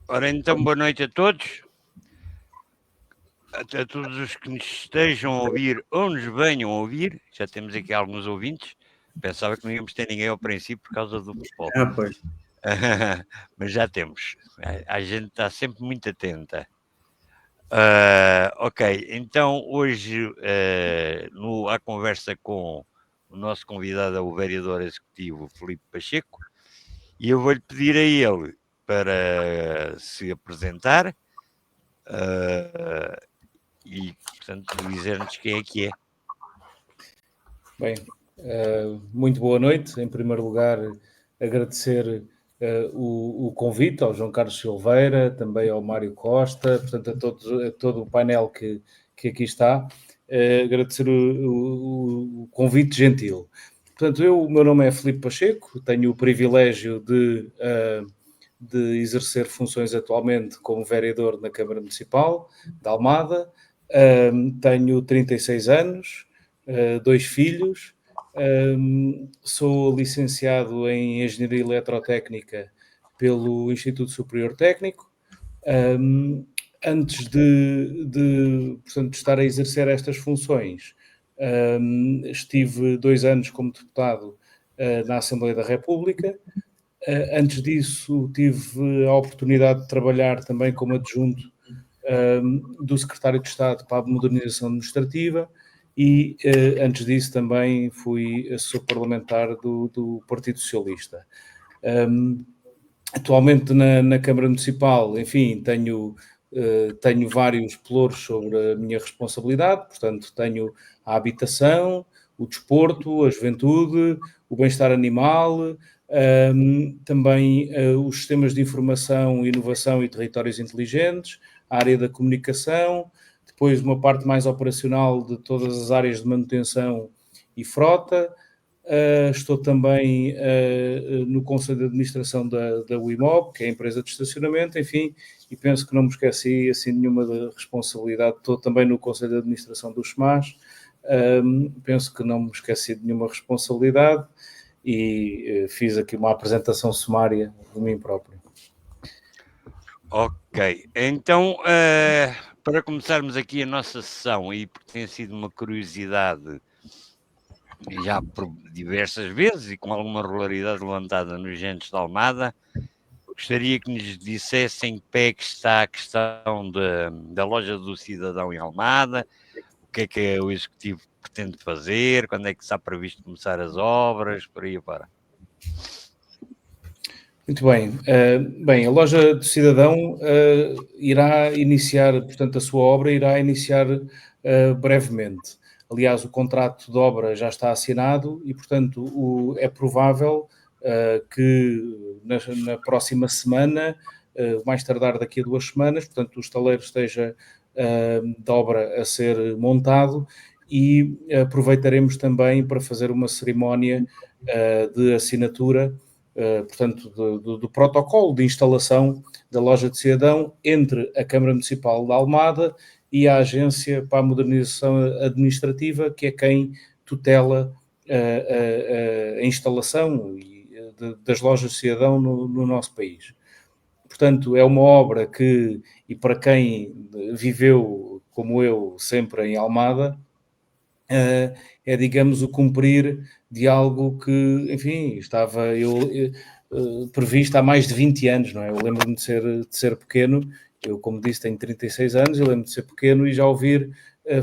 Ora, então, boa noite a todos. A todos os que nos estejam a ouvir ou nos venham a ouvir. Já temos aqui alguns ouvintes. Pensava que não íamos ter ninguém ao princípio por causa do futebol. Pois. Mas já temos. A gente está sempre muito atenta. Ok, então hoje à conversa com o nosso convidado é o vereador executivo Filipe Pacheco, e eu vou-lhe pedir a ele para se apresentar e, portanto, dizer-nos quem é que é. Bem, muito boa noite. Em primeiro lugar, agradecer o convite ao João Carlos Silveira, também ao Mário Costa, portanto a todo o painel que aqui está. Agradecer o convite gentil. Portanto, o meu nome é Filipe Pacheco, tenho o privilégio de exercer funções atualmente como vereador na Câmara Municipal de Almada. Tenho 36 anos, 2 filhos, sou licenciado em Engenharia Eletrotécnica pelo Instituto Superior Técnico. Antes portanto, de estar a exercer estas funções, estive 2 anos como deputado na Assembleia da República. Antes disso, tive a oportunidade de trabalhar também como adjunto do Secretário de Estado para a Modernização Administrativa e, antes disso, também fui assessor parlamentar do Partido Socialista. Atualmente na Câmara Municipal, enfim, tenho vários pelouros sobre a minha responsabilidade, portanto, tenho a habitação, o desporto, a juventude, o bem-estar animal, também os sistemas de informação, inovação e territórios inteligentes, a área da comunicação, depois uma parte mais operacional de todas as áreas de manutenção e frota. Estou também no Conselho de Administração da WIMOB, que é a empresa de estacionamento, enfim, e penso que não me esqueci assim nenhuma da responsabilidade. Estou também no Conselho de Administração do SMAS, penso que não me esqueci de nenhuma responsabilidade e fiz aqui uma apresentação sumária de mim próprio. Ok, então, para começarmos aqui a nossa sessão, e porque tem sido uma curiosidade já por diversas vezes e com alguma regularidade levantada nos Gentes de Almada, gostaria que nos dissessem que pé que está a questão da loja do cidadão em Almada, o que é o Executivo pretende fazer, quando é que está previsto começar as obras, por aí fora. Muito bem. Bem, a loja do cidadão irá iniciar, portanto, a sua obra irá iniciar brevemente. Aliás, o contrato de obra já está assinado e, portanto, é provável que na próxima semana, mais tardar daqui a 2 semanas, portanto, o estaleiro esteja de obra a ser montado e aproveitaremos também para fazer uma cerimónia de assinatura, portanto, do protocolo de instalação da loja de cidadão entre a Câmara Municipal de Almada e a Agência para a Modernização Administrativa, que é quem tutela a instalação das lojas de cidadão no nosso país. Portanto, é uma obra que, e para quem viveu, como eu, sempre em Almada, é, digamos, o cumprir de algo que, enfim, estava previsto há mais de 20 anos, não é? Eu lembro-me de ser pequeno, eu, como disse, tenho 36 anos, eu lembro-me de ser pequeno e já ouvir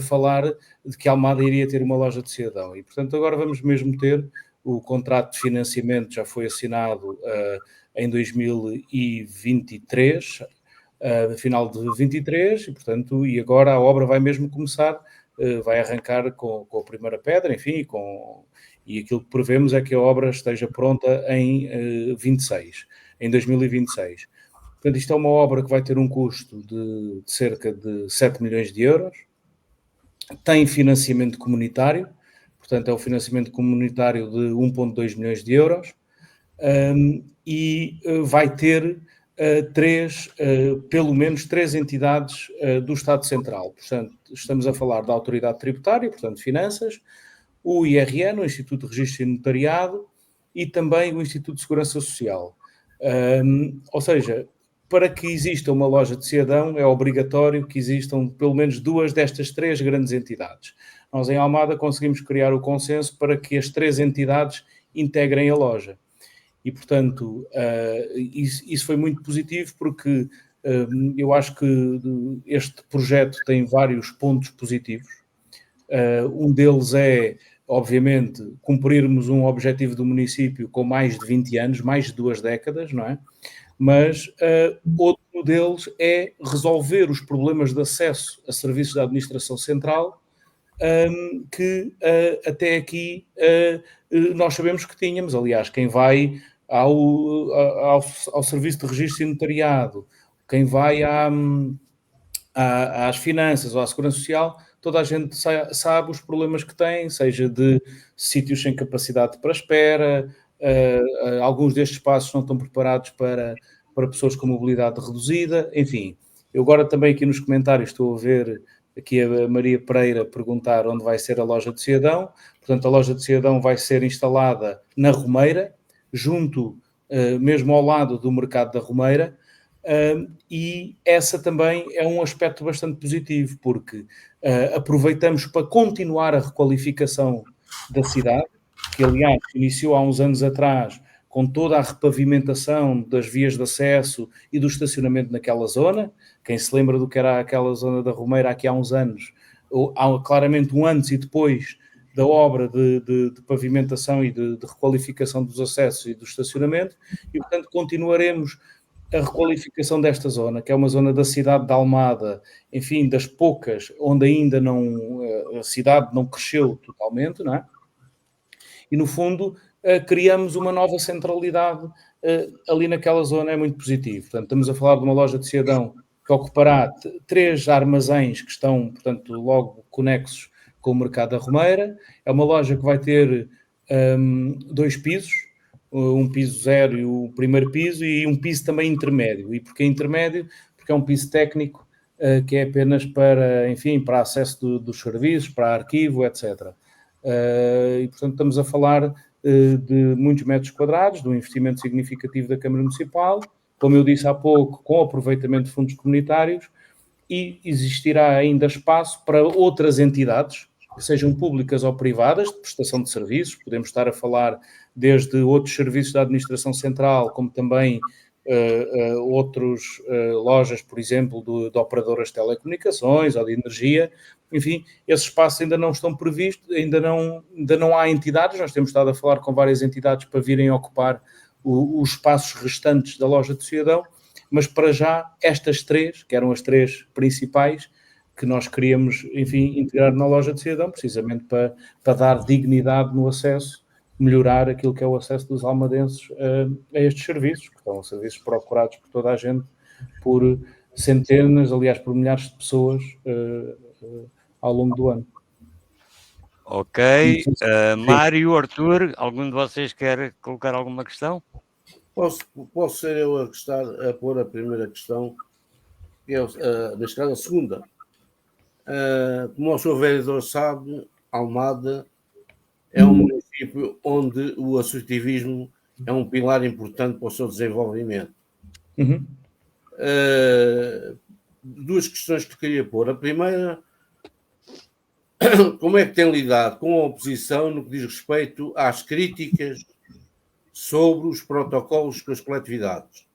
falar de que Almada iria ter uma loja de cidadão. E, portanto, agora vamos mesmo ter o contrato de financiamento, já foi assinado em 2023, final de 23, e, portanto, e agora a obra vai mesmo começar, vai arrancar com a primeira pedra, enfim, e aquilo que prevemos é que a obra esteja pronta em 2026. Portanto, isto é uma obra que vai ter um custo de cerca de 7 milhões de euros, tem financiamento comunitário, portanto é o financiamento comunitário de 1,2 milhões de euros, e vai ter pelo menos três entidades do Estado Central. Portanto, estamos a falar da Autoridade Tributária, portanto, Finanças, o IRN, o Instituto de Registro e Notariado, e também o Instituto de Segurança Social. Ou seja, para que exista uma loja de cidadão é obrigatório que existam pelo menos 2 destas 3 grandes entidades. Nós em Almada conseguimos criar o consenso para que as 3 entidades integrem a loja. E, portanto, isso foi muito positivo porque eu acho que este projeto tem vários pontos positivos. Um deles é, obviamente, cumprirmos um objetivo do município com mais de 20 anos, mais de 2 décadas, não é? Mas outro deles é resolver os problemas de acesso a serviços da administração central que até aqui nós sabemos que tínhamos. Aliás, quem vai ao serviço de registro e notariado, quem vai às finanças ou à segurança social, toda a gente sabe os problemas que tem, seja de sítios sem capacidade para espera, alguns destes espaços não estão preparados para pessoas com mobilidade reduzida, enfim. Eu agora também aqui nos comentários estou a ver aqui a Maria Pereira perguntar onde vai ser a loja de cidadão. Portanto, a loja de cidadão vai ser instalada na Romeira, junto, mesmo ao lado do mercado da Romeira, e essa também é um aspecto bastante positivo, porque aproveitamos para continuar a requalificação da cidade, que aliás iniciou há uns anos atrás com toda a repavimentação das vias de acesso e do estacionamento naquela zona. Quem se lembra do que era aquela zona da Romeira aqui há uns anos, há claramente um antes e depois da obra de pavimentação e de requalificação dos acessos e do estacionamento, e portanto continuaremos a requalificação desta zona, que é uma zona da cidade de Almada, enfim, das poucas, onde ainda a cidade não cresceu totalmente, não é? E no fundo criamos uma nova centralidade ali naquela zona, é muito positivo. Portanto, estamos a falar de uma loja de cidadão que ocupará 3 armazéns que estão, portanto, logo conexos com o mercado da Romeira. É uma loja que vai ter 2 pisos, um piso 0 e o primeiro piso, e um piso também intermédio. E porquê intermédio? Porque é um piso técnico que é apenas para, enfim, para acesso dos serviços, para arquivo, etc. E, portanto, estamos a falar de muitos metros quadrados, de um investimento significativo da Câmara Municipal, como eu disse há pouco, com aproveitamento de fundos comunitários, e existirá ainda espaço para outras entidades, que sejam públicas ou privadas, de prestação de serviços. Podemos estar a falar desde outros serviços da administração central, como também outras lojas, por exemplo, de operadoras de telecomunicações ou de energia. Enfim, esses espaços ainda não estão previstos, ainda não há entidades. Nós temos estado a falar com várias entidades para virem ocupar os espaços restantes da loja de cidadão, mas para já estas 3, que eram as 3 principais, que nós queríamos, enfim, integrar na loja de cidadão, precisamente para dar dignidade no acesso, melhorar aquilo que é o acesso dos almadenses a estes serviços, que são serviços procurados por toda a gente, por centenas, aliás, por milhares de pessoas ao longo do ano. Ok. Mário, Arthur, algum de vocês quer colocar alguma questão? Posso ser eu a pôr a primeira questão, que é, neste caso, a segunda. Como o senhor vereador sabe, Almada é um município onde o associativismo é um pilar importante para o seu desenvolvimento. Uhum. 2 questões que queria pôr. A primeira, como é que tem lidado com a oposição no que diz respeito às críticas sobre os protocolos com as coletividades?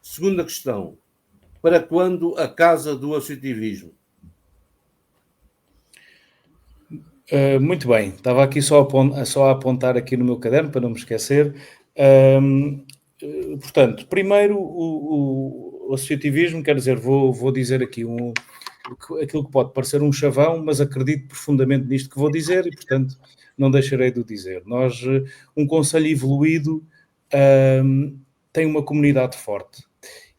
Segunda questão, para quando a Casa do Associativismo? Muito bem, estava aqui só a apontar aqui no meu caderno para não me esquecer. Portanto, primeiro o associativismo, quer dizer, vou dizer aqui aquilo que pode parecer um chavão, mas acredito profundamente nisto que vou dizer e, portanto, não deixarei de o dizer. Um concelho evoluído tem uma comunidade forte,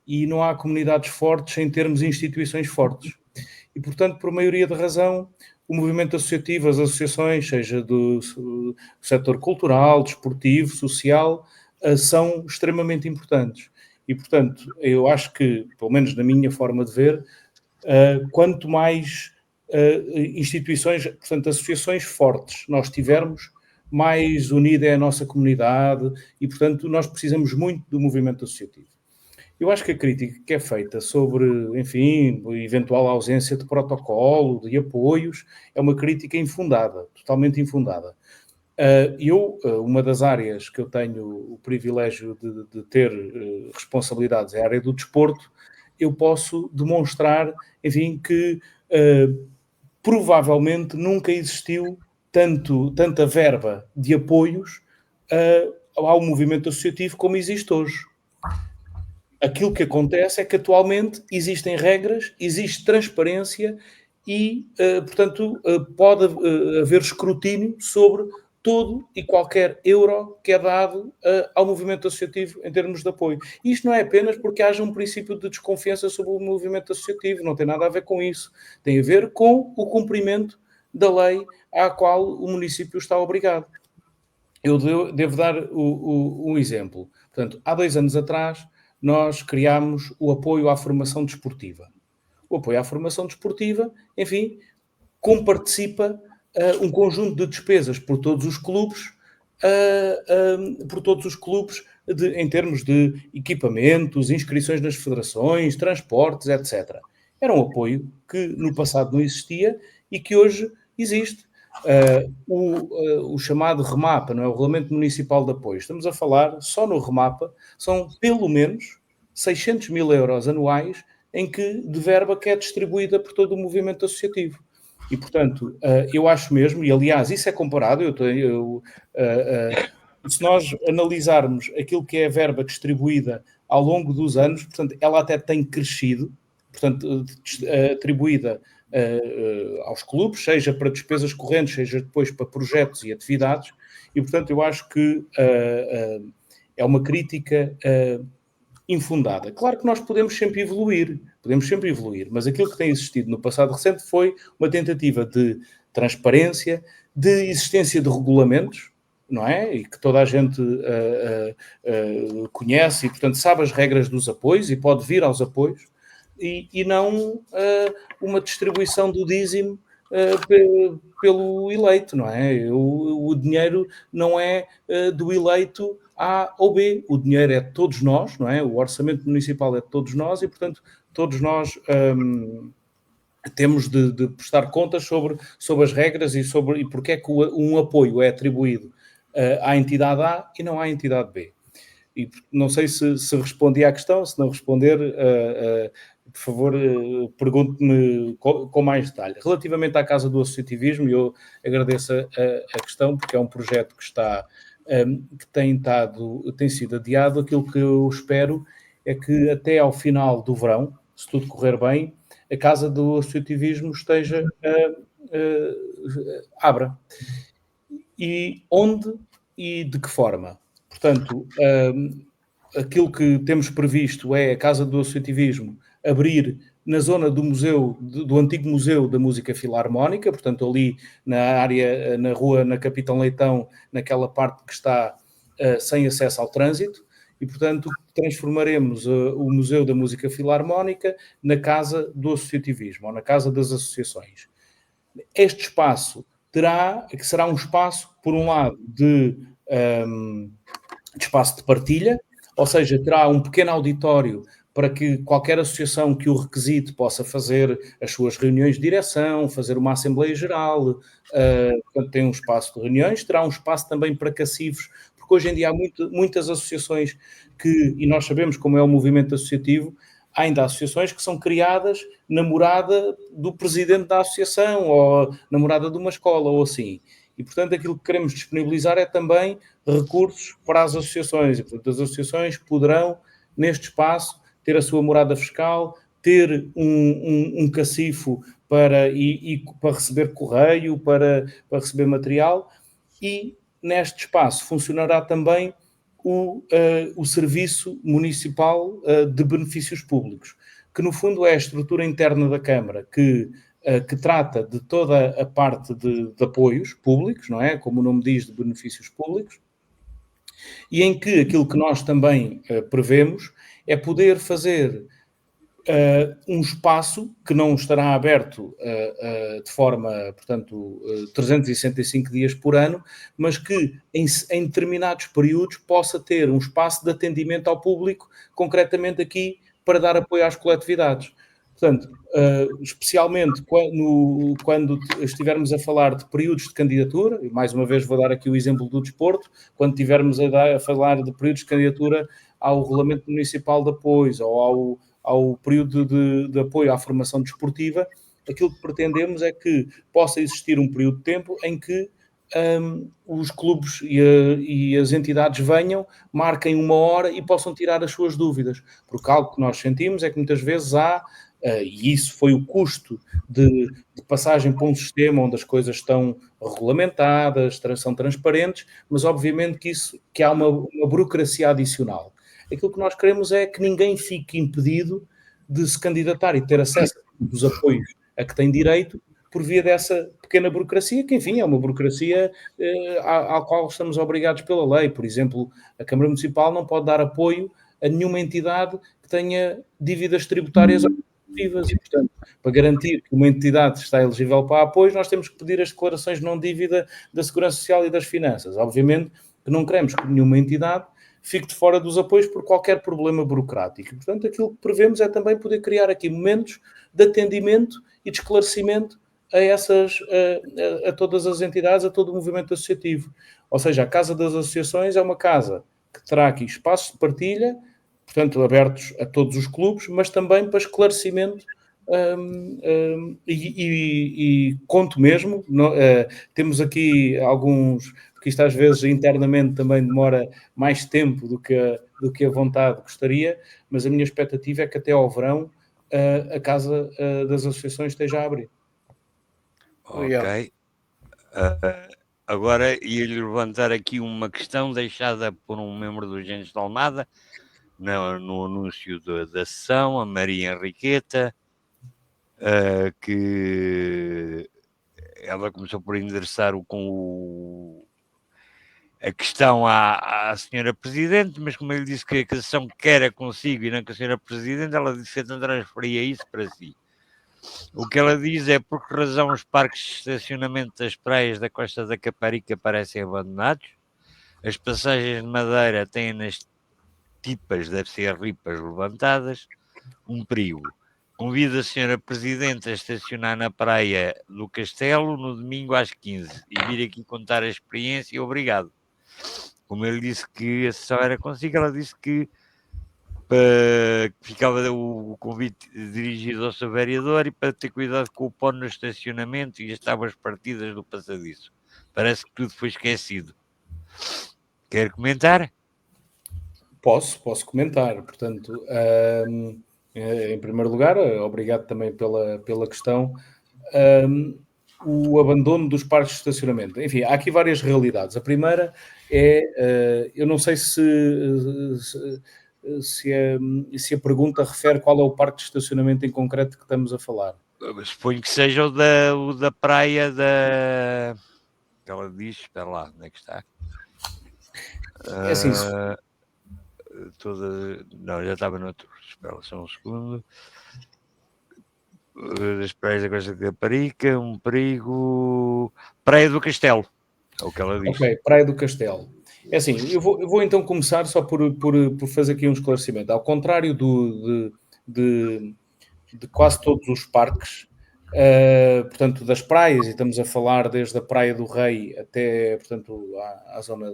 e não há comunidades fortes sem termos instituições fortes. E, portanto, por maioria de razão, o movimento associativo, as associações, seja do setor cultural, desportivo, social, são extremamente importantes. E, portanto, eu acho que, pelo menos na minha forma de ver, quanto mais instituições, portanto, associações fortes nós tivermos, mais unida é a nossa comunidade e, portanto, nós precisamos muito do movimento associativo. Eu acho que a crítica que é feita sobre, enfim, eventual ausência de protocolo, de apoios, é uma crítica infundada, totalmente infundada. Uma das áreas que eu tenho o privilégio de ter responsabilidades é a área do desporto. Eu posso demonstrar, enfim, que provavelmente nunca existiu tanta verba de apoios ao movimento associativo como existe hoje. Aquilo que acontece é que atualmente existem regras, existe transparência e, portanto, pode haver escrutínio sobre todo e qualquer euro que é dado ao movimento associativo em termos de apoio. E isto não é apenas porque haja um princípio de desconfiança sobre o movimento associativo, não tem nada a ver com isso. Tem a ver com o cumprimento da lei à qual o município está obrigado. Eu devo dar um exemplo. Portanto, há 2 anos atrás, nós criámos o apoio à formação desportiva. O apoio à formação desportiva, enfim, comparticipa um conjunto de despesas por todos os clubes, em termos de equipamentos, inscrições nas federações, transportes, etc. Era um apoio que no passado não existia e que hoje existe. O chamado REMAPA, não é? O Regulamento Municipal de Apoio. Estamos a falar, só no REMAPA, são pelo menos 600 mil euros anuais de verba que é distribuída por todo o movimento associativo. E, portanto, eu acho mesmo, e aliás, isso é comparado, se nós analisarmos aquilo que é a verba distribuída ao longo dos anos, portanto, ela até tem crescido, portanto, atribuída aos clubes, seja para despesas correntes, seja depois para projetos e atividades, e, portanto, eu acho que é uma crítica infundada. Claro que nós podemos sempre evoluir, mas aquilo que tem existido no passado recente foi uma tentativa de transparência, de existência de regulamentos, não é? E que toda a gente conhece e, portanto, sabe as regras dos apoios e pode vir aos apoios, e não uma distribuição do dízimo pelo eleito, não é? O dinheiro não é do eleito A ou B, o dinheiro é de todos nós, não é? O orçamento municipal é de todos nós e, portanto, todos nós temos de prestar contas sobre as regras e porque é que um apoio é atribuído à entidade A e não à entidade B. E não sei se respondi à questão, se não responder, por favor, pergunte-me com mais detalhe. Relativamente à Casa do Associativismo, eu agradeço a questão, porque é um projeto que tem sido adiado. Aquilo que eu espero é que até ao final do verão, se tudo correr bem, a Casa do Associativismo abra. E onde e de que forma? Portanto, aquilo que temos previsto é a Casa do Associativismo abrir na zona do museu, do antigo Museu da Música Filarmónica, portanto ali na área, na rua, na Capitão Leitão, naquela parte que está sem acesso ao trânsito, e portanto transformaremos o Museu da Música Filarmónica na Casa do Associativismo, ou na Casa das Associações. Este espaço será um espaço, por um lado, de espaço de partilha, ou seja, terá um pequeno auditório para que qualquer associação que o requisite possa fazer as suas reuniões de direção, fazer uma Assembleia Geral, portanto, tem um espaço de reuniões, terá um espaço também para cacifos, porque hoje em dia há muitas associações e nós sabemos como é o movimento associativo, há ainda associações que são criadas na morada do presidente da associação, ou na morada de uma escola, ou assim. E, portanto, aquilo que queremos disponibilizar é também recursos para as associações. E, portanto, as associações poderão, neste espaço, ter a sua morada fiscal, ter um cacifo para receber correio, para receber material, e neste espaço funcionará também o Serviço Municipal de Benefícios Públicos, que no fundo é a estrutura interna da Câmara que trata de toda a parte de apoios públicos, não é? Como o nome diz, de benefícios públicos, e em que aquilo que nós também prevemos é poder fazer um espaço que não estará aberto de forma, portanto, 365 dias por ano, mas que em determinados períodos possa ter um espaço de atendimento ao público, concretamente aqui, para dar apoio às coletividades. Portanto, especialmente quando estivermos a falar de períodos de candidatura, e mais uma vez vou dar aqui o exemplo do desporto, quando estivermos a falar de períodos de candidatura ao Regulamento Municipal de Apoios ou ao período de apoio à formação desportiva, aquilo que pretendemos é que possa existir um período de tempo em que os clubes e as entidades venham, marquem uma hora e possam tirar as suas dúvidas. Porque algo que nós sentimos é que muitas vezes há, e isso foi o custo de passagem para um sistema onde as coisas estão regulamentadas, são transparentes, mas obviamente que há uma burocracia adicional. Aquilo que nós queremos é que ninguém fique impedido de se candidatar e ter acesso aos apoios a que tem direito por via dessa pequena burocracia, que enfim é uma burocracia à qual estamos obrigados pela lei. Por exemplo, a Câmara Municipal não pode dar apoio a nenhuma entidade que tenha dívidas tributárias ativas e, portanto, para garantir que uma entidade está elegível para apoios, nós temos que pedir as declarações de não-dívida da Segurança Social e das Finanças. Obviamente que não queremos que nenhuma entidade fique de fora dos apoios por qualquer problema burocrático. Portanto, aquilo que prevemos é também poder criar aqui momentos de atendimento e de esclarecimento a todas as entidades, a todo o movimento associativo. Ou seja, a Casa das Associações é uma casa que terá aqui espaços de partilha, portanto, abertos a todos os clubes, mas também para esclarecimento e conto mesmo, temos aqui alguns, porque isto às vezes internamente também demora mais tempo do que a vontade gostaria, mas a minha expectativa é que até ao verão a Casa das Associações esteja a abrir. Ok. Agora ia-lhe levantar aqui uma questão deixada por um membro do Gentes de Almada, no anúncio da sessão, a Maria Henriqueta, que ela começou por endereçar a questão à senhora Presidente, mas como ele disse que a sessão quer a consigo e não com a senhora Presidente, ela disse que então transferia isso para si. O que ela diz é por que razão os parques de estacionamento das praias da Costa da Caparica parecem abandonados, as passagens de madeira têm nas tipas, deve ser ripas levantadas, um perigo. Convido a senhora Presidente a estacionar na praia do Castelo no domingo às 15 e vir aqui contar a experiência. Obrigado. Como ele disse que a sessão era consigo, ela disse que ficava o convite dirigido ao seu vereador e para ter cuidado com o pó no estacionamento e as tábuas partidas do passadiço. Parece que tudo foi esquecido. Quer comentar? Posso comentar. Portanto, em primeiro lugar, obrigado também pela questão. O abandono dos parques de estacionamento. Enfim, há aqui várias realidades. A primeira é, eu não sei se a pergunta refere qual é o parque de estacionamento em concreto que estamos a falar. Suponho que seja o da praia da... Ela diz, espera lá, onde é que está? É assim, não, já estava no outro. Espera só um segundo. Das praias da Costa da Caparica, um perigo... Praia do Castelo, é o que ela diz. Ok, Praia do Castelo. É assim, eu vou então começar só por fazer aqui um esclarecimento. Ao contrário de quase todos os parques, portanto, das praias, e estamos a falar desde a Praia do Rei até, portanto, à zona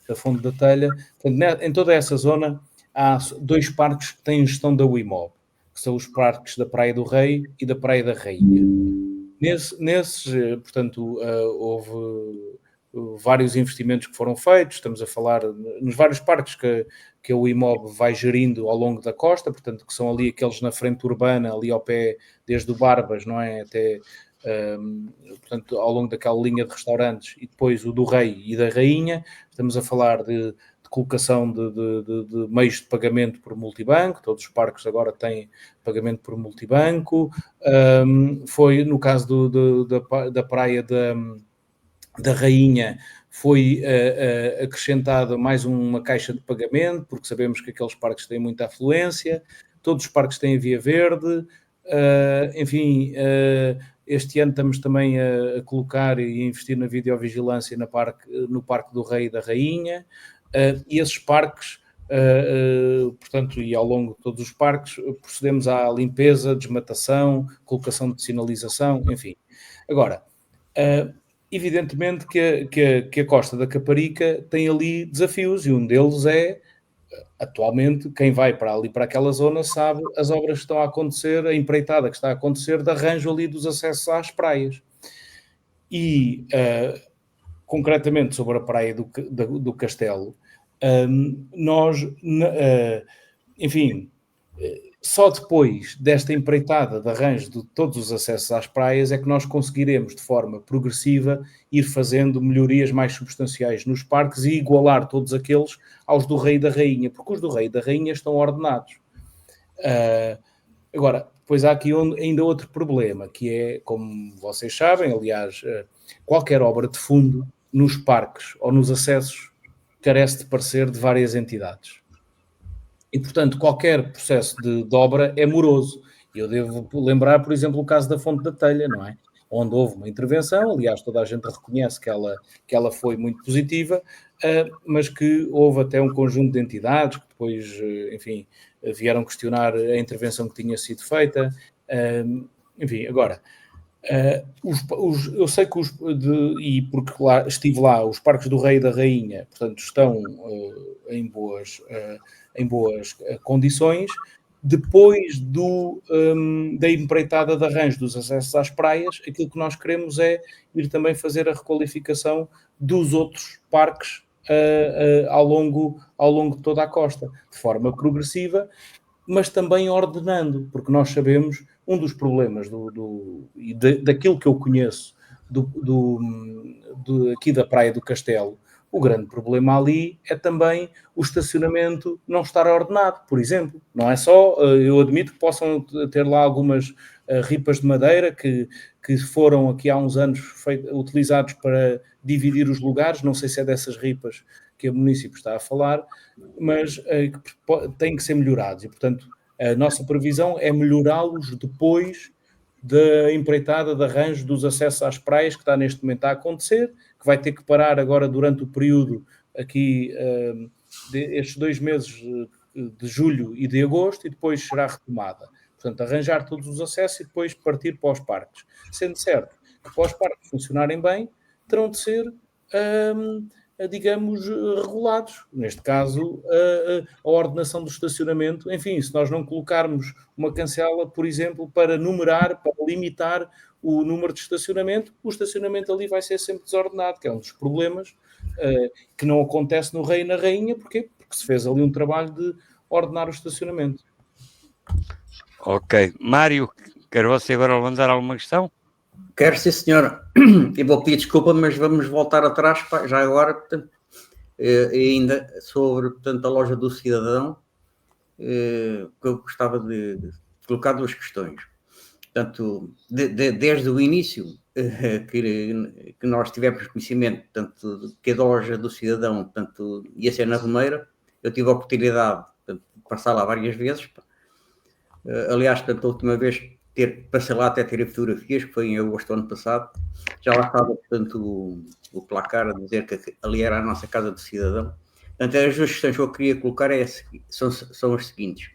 da Fonte da Telha, portanto, em toda essa zona há 2 parques que têm gestão da UIMOB, que são os parques da Praia do Rei e da Praia da Rainha. Nesses, portanto, houve vários investimentos que foram feitos, estamos a falar nos vários parques que a UIMOB vai gerindo ao longo da costa, portanto, que são ali aqueles na frente urbana, ali ao pé, desde o Barbas, não é, até, portanto, ao longo daquela linha de restaurantes, e depois o do Rei e da Rainha, estamos a falar de colocação de meios de pagamento por multibanco, todos os parques agora têm pagamento por multibanco, foi no caso da praia da Rainha, foi acrescentada mais uma caixa de pagamento, porque sabemos que aqueles parques têm muita afluência. todos os parques têm via verde, enfim, este ano estamos também a colocar e a investir na videovigilância no Parque do Rei e da Rainha, e esses parques, portanto, e ao longo de todos os parques, procedemos à limpeza, desmatação, colocação de sinalização, enfim. Agora, evidentemente que a Costa da Caparica tem ali desafios, e um deles é, atualmente, quem vai para ali, para aquela zona, sabe as obras que estão a acontecer, a empreitada que está a acontecer de arranjo ali dos acessos às praias. E, concretamente, sobre a praia do Castelo, nós, enfim, só depois desta empreitada de arranjo de todos os acessos às praias é que nós conseguiremos, de forma progressiva, ir fazendo melhorias mais substanciais nos parques e igualar todos aqueles aos do Rei e da Rainha, porque os do Rei e da Rainha estão ordenados. Agora, depois há aqui ainda outro problema, que é, como vocês sabem, aliás, qualquer obra de fundo nos parques ou nos acessos carece de parecer de várias entidades. E, portanto, qualquer processo de obra é moroso. Eu devo lembrar, por exemplo, o caso da Fonte da Telha, não é? Onde houve uma intervenção, aliás, toda a gente reconhece que ela foi muito positiva, mas que houve até um conjunto de entidades que depois, enfim, vieram questionar a intervenção que tinha sido feita. Enfim, agora, eu sei que e porque lá, estive lá, os parques do Rei e da Rainha, portanto, estão em boas condições. Depois da empreitada de arranjo dos acessos às praias, aquilo que nós queremos é ir também fazer a requalificação dos outros parques ao longo de toda a costa, de forma progressiva, mas também ordenando, porque nós sabemos, um dos problemas daquilo que eu conheço aqui da Praia do Castelo, o grande problema ali é também o estacionamento não estar ordenado, por exemplo. Não é só, eu admito que possam ter lá algumas ripas de madeira que foram aqui há uns anos utilizados para dividir os lugares, não sei se é dessas ripas que o município está a falar, mas que têm que ser melhorados e, portanto, a nossa previsão é melhorá-los depois da empreitada de arranjo dos acessos às praias que está neste momento a acontecer, que vai ter que parar agora durante o período aqui, estes 2 meses de julho e de agosto, e depois será retomada. Portanto, arranjar todos os acessos e depois partir para os parques. Sendo certo que para os parques funcionarem bem, terão de ser, digamos, regulados. Neste caso, a ordenação do estacionamento. Enfim, se nós não colocarmos uma cancela, por exemplo, para numerar, para limitar o número de estacionamento, o estacionamento ali vai ser sempre desordenado, que é um dos problemas que não acontece no Rei e na Rainha. Porquê? Porque se fez ali um trabalho de ordenar o estacionamento. Ok. Mário, quer você agora levantar alguma questão? Quero, sim, senhor. E vou pedir desculpa, mas vamos voltar atrás, já agora, portanto, ainda sobre, portanto, a loja do cidadão, que eu gostava de colocar 2 questões. Portanto, desde o início que nós tivemos conhecimento, portanto, que a loja do cidadão, portanto, ia ser na Romeira, eu tive a oportunidade, portanto, de passar lá várias vezes. Aliás, portanto, a última vez passei lá até ter fotografias, que foi em agosto do ano passado, já lá estava, portanto, o placar a dizer que ali era a nossa casa do cidadão. Portanto, as 2 questões que eu queria colocar são as seguintes.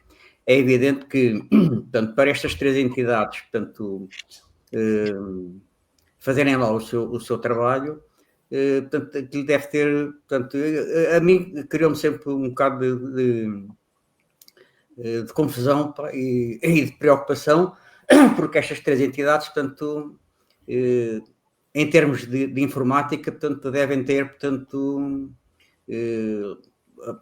É evidente que, portanto, para estas 3 entidades, portanto, fazerem lá o seu trabalho, portanto, aquilo deve ter, portanto, a mim criou-me sempre um bocado de confusão e de preocupação, porque estas 3 entidades, portanto, em termos de informática, portanto, devem ter, portanto,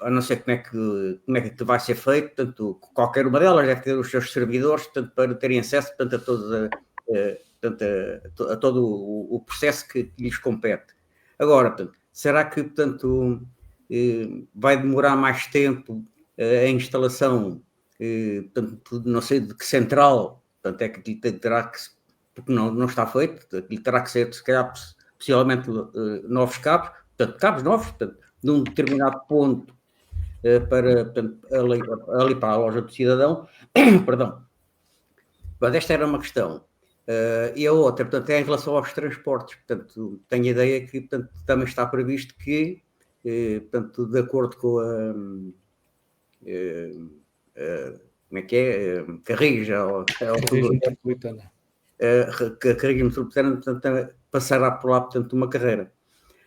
a não ser como é que vai ser feito, portanto, qualquer uma delas deve ter os seus servidores, portanto, para terem acesso, portanto, a todo o processo que lhes compete. Agora, portanto, será que, portanto, vai demorar mais tempo a instalação, portanto, não sei de que central, portanto, é que terá que, porque não está feito, aquilo terá que ser, se calhar, possivelmente novos cabos, portanto, cabos novos, portanto, num determinado ponto, para, portanto, ali para a loja do cidadão, perdão. Mas esta era uma questão. E a outra, portanto, é em relação aos transportes. Portanto, tenho a ideia que, portanto, também está previsto que, portanto, de acordo com a como é que é? Carrija ou metropolitana. Que a Carrija Metropolitana, portanto, passará por lá, portanto, uma carreira.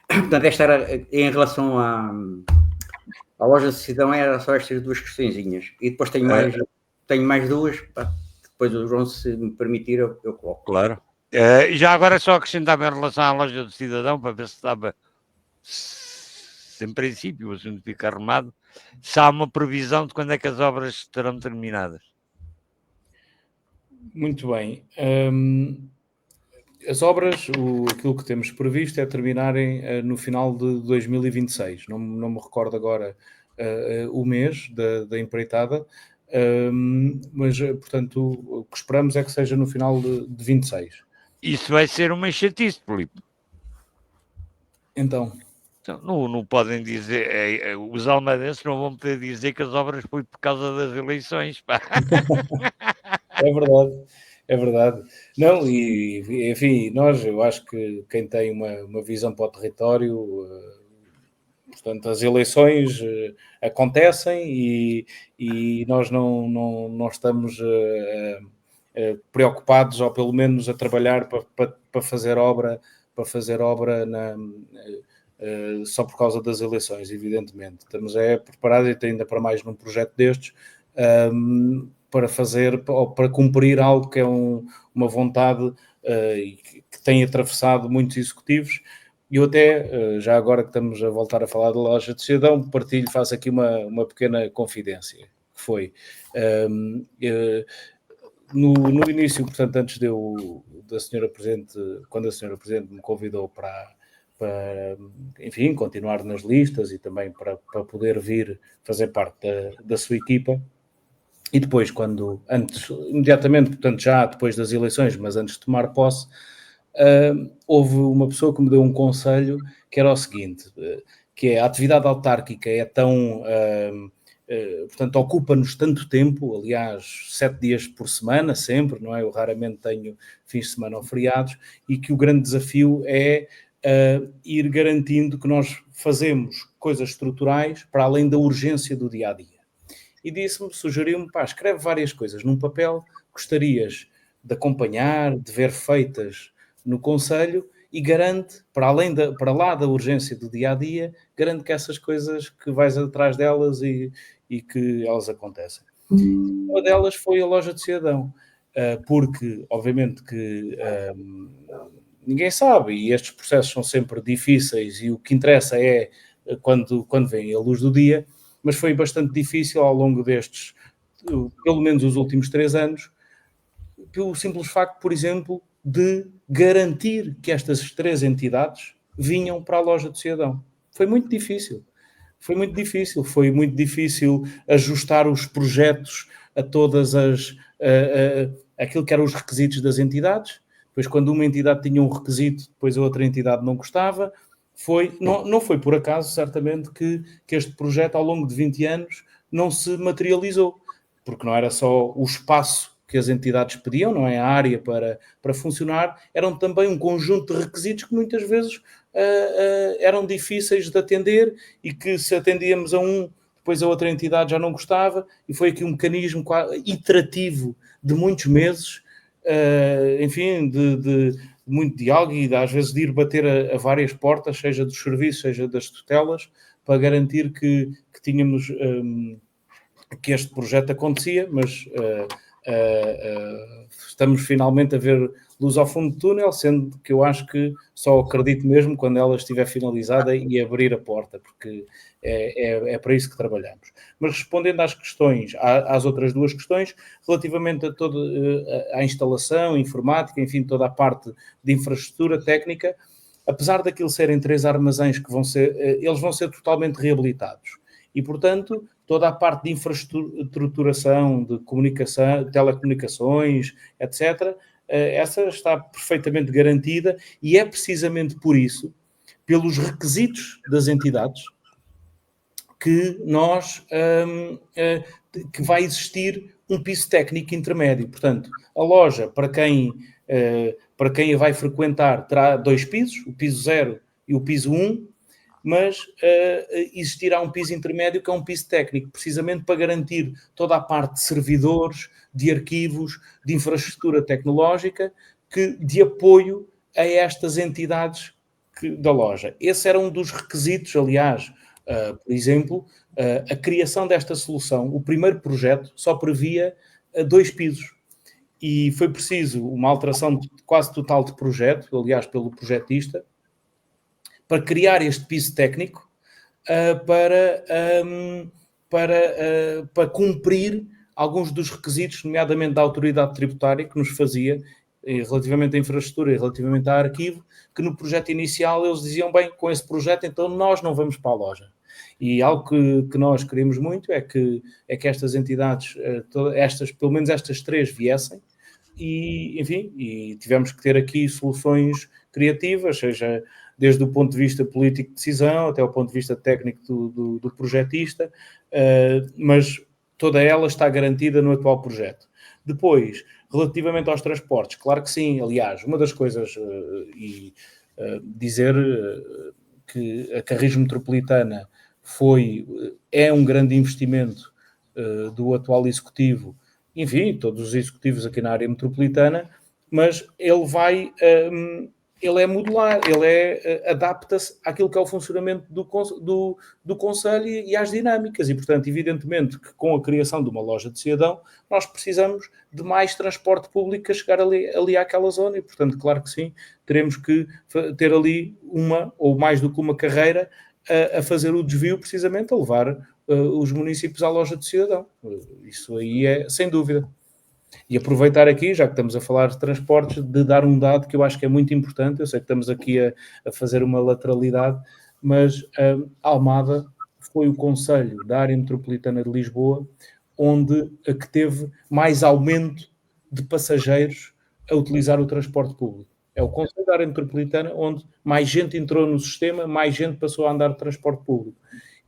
Portanto, esta era em relação à loja de cidadão, era só estas duas questõezinhas. E depois tenho mais duas, pá, depois o João, se me permitir, eu coloco. Claro. E já agora só acrescentava em relação à loja do cidadão, para ver se estava, se em princípio o assunto fica arrumado, se há uma previsão de quando é que as obras estarão terminadas. Muito bem. As obras, aquilo que temos previsto é terminarem no final de 2026. Não me recordo agora o mês da empreitada, mas, portanto, o que esperamos é que seja no final de 26. Isso vai ser uma chatice, Filipe. Então, não podem dizer, os almadenses não vão poder dizer que as obras foi por causa das eleições, pá. É verdade. Não, e enfim, eu acho que quem tem uma visão para o território, portanto, as eleições acontecem e nós não estamos preocupados, ou pelo menos a trabalhar para fazer obra só por causa das eleições, evidentemente. Estamos preparados, e ainda para mais num projeto destes, para fazer, ou para cumprir algo que é uma vontade que tem atravessado muitos executivos. E eu até, já agora que estamos a voltar a falar da loja de cidadão, faço aqui uma pequena confidência, que foi no início, portanto, antes da Senhora Presidente, quando a Senhora Presidente me convidou para enfim, continuar nas listas e também para poder vir fazer parte da sua equipa. E depois, imediatamente, portanto, já depois das eleições, mas antes de tomar posse, houve uma pessoa que me deu um conselho, que era o seguinte, que é: a atividade autárquica é tão... portanto, ocupa-nos tanto tempo, aliás, 7 dias por semana, sempre, não é? Eu raramente tenho fins de semana ou feriados, e que o grande desafio é ir garantindo que nós fazemos coisas estruturais para além da urgência do dia-a-dia. E sugeriu-me, escreve várias coisas num papel que gostarias de acompanhar, de ver feitas no Conselho, e garante, para lá da urgência do dia-a-dia, garante que essas coisas, que vais atrás delas e que elas acontecem. Uma delas foi a loja de cidadão, porque, obviamente, que ninguém sabe, e estes processos são sempre difíceis, e o que interessa é quando vem a luz do dia, mas foi bastante difícil ao longo destes, pelo menos os últimos 3 anos, pelo simples facto, por exemplo, de garantir que estas 3 entidades vinham para a loja de cidadão. Foi muito difícil. Foi muito difícil ajustar os projetos a todas aquilo que eram os requisitos das entidades. Depois, quando uma entidade tinha um requisito, depois a outra entidade não gostava. Não foi por acaso, certamente, que este projeto, ao longo de 20 anos, não se materializou, porque não era só o espaço que as entidades pediam, não é? A área para funcionar, eram também um conjunto de requisitos que muitas vezes eram difíceis de atender, e que, se atendíamos a um, depois a outra entidade já não gostava, e foi aqui um mecanismo iterativo de muitos meses, enfim, de muito diálogo, e às vezes de ir bater a várias portas, seja dos serviços, seja das tutelas, para garantir que tínhamos, que este projeto acontecia, mas estamos finalmente a ver luz ao fundo do túnel, sendo que eu acho que só acredito mesmo quando ela estiver finalizada e abrir a porta, porque é para isso que trabalhamos. Mas respondendo às questões, às outras 2 questões, relativamente a toda a instalação, informática, enfim, toda a parte de infraestrutura técnica, apesar daquilo serem 3 armazéns que eles vão ser totalmente reabilitados. E, portanto, toda a parte de infraestruturação, de comunicação, telecomunicações, etc., essa está perfeitamente garantida, e é precisamente por isso, pelos requisitos das entidades, que que vai existir um piso técnico intermédio. Portanto, a loja, para quem a vai frequentar, terá 2 pisos, o piso 0 e o piso 1, mas existirá um piso intermédio que é um piso técnico, precisamente para garantir toda a parte de servidores, de arquivos, de infraestrutura tecnológica, de apoio a estas entidades da loja. Esse era um dos requisitos, aliás, por exemplo, a criação desta solução. O primeiro projeto só previa 2 pisos e foi preciso uma alteração quase total de projeto, aliás, pelo projetista, para criar este piso técnico para cumprir alguns dos requisitos, nomeadamente da autoridade tributária, que nos fazia relativamente à infraestrutura e relativamente ao arquivo, que no projeto inicial eles diziam, bem, com esse projeto então nós não vamos para a loja. E algo que nós queremos muito é que estas entidades, pelo menos estas 3 viessem e, enfim, e tivemos que ter aqui soluções criativas, seja desde o ponto de vista político de decisão até o ponto de vista técnico do projetista, mas toda ela está garantida no atual projeto. Depois, relativamente aos transportes, claro que sim, aliás, uma das coisas, dizer que a Carris Metropolitana é um grande investimento do atual executivo, enfim, todos os executivos aqui na área metropolitana, mas ele é modular, adapta-se àquilo que é o funcionamento do Conselho e às dinâmicas. E, portanto, evidentemente que com a criação de uma loja de cidadão, nós precisamos de mais transporte público a chegar ali àquela zona. E, portanto, claro que sim, teremos que ter ali uma ou mais do que uma carreira a fazer o desvio, precisamente a levar os municípios à loja de cidadão. Isso aí é sem dúvida. E aproveitar aqui, já que estamos a falar de transportes, de dar um dado que eu acho que é muito importante. Eu sei que estamos aqui a fazer uma lateralidade, mas Almada foi o concelho da área metropolitana de Lisboa que teve mais aumento de passageiros a utilizar o transporte público. É o concelho da área metropolitana onde mais gente entrou no sistema, mais gente passou a andar de transporte público.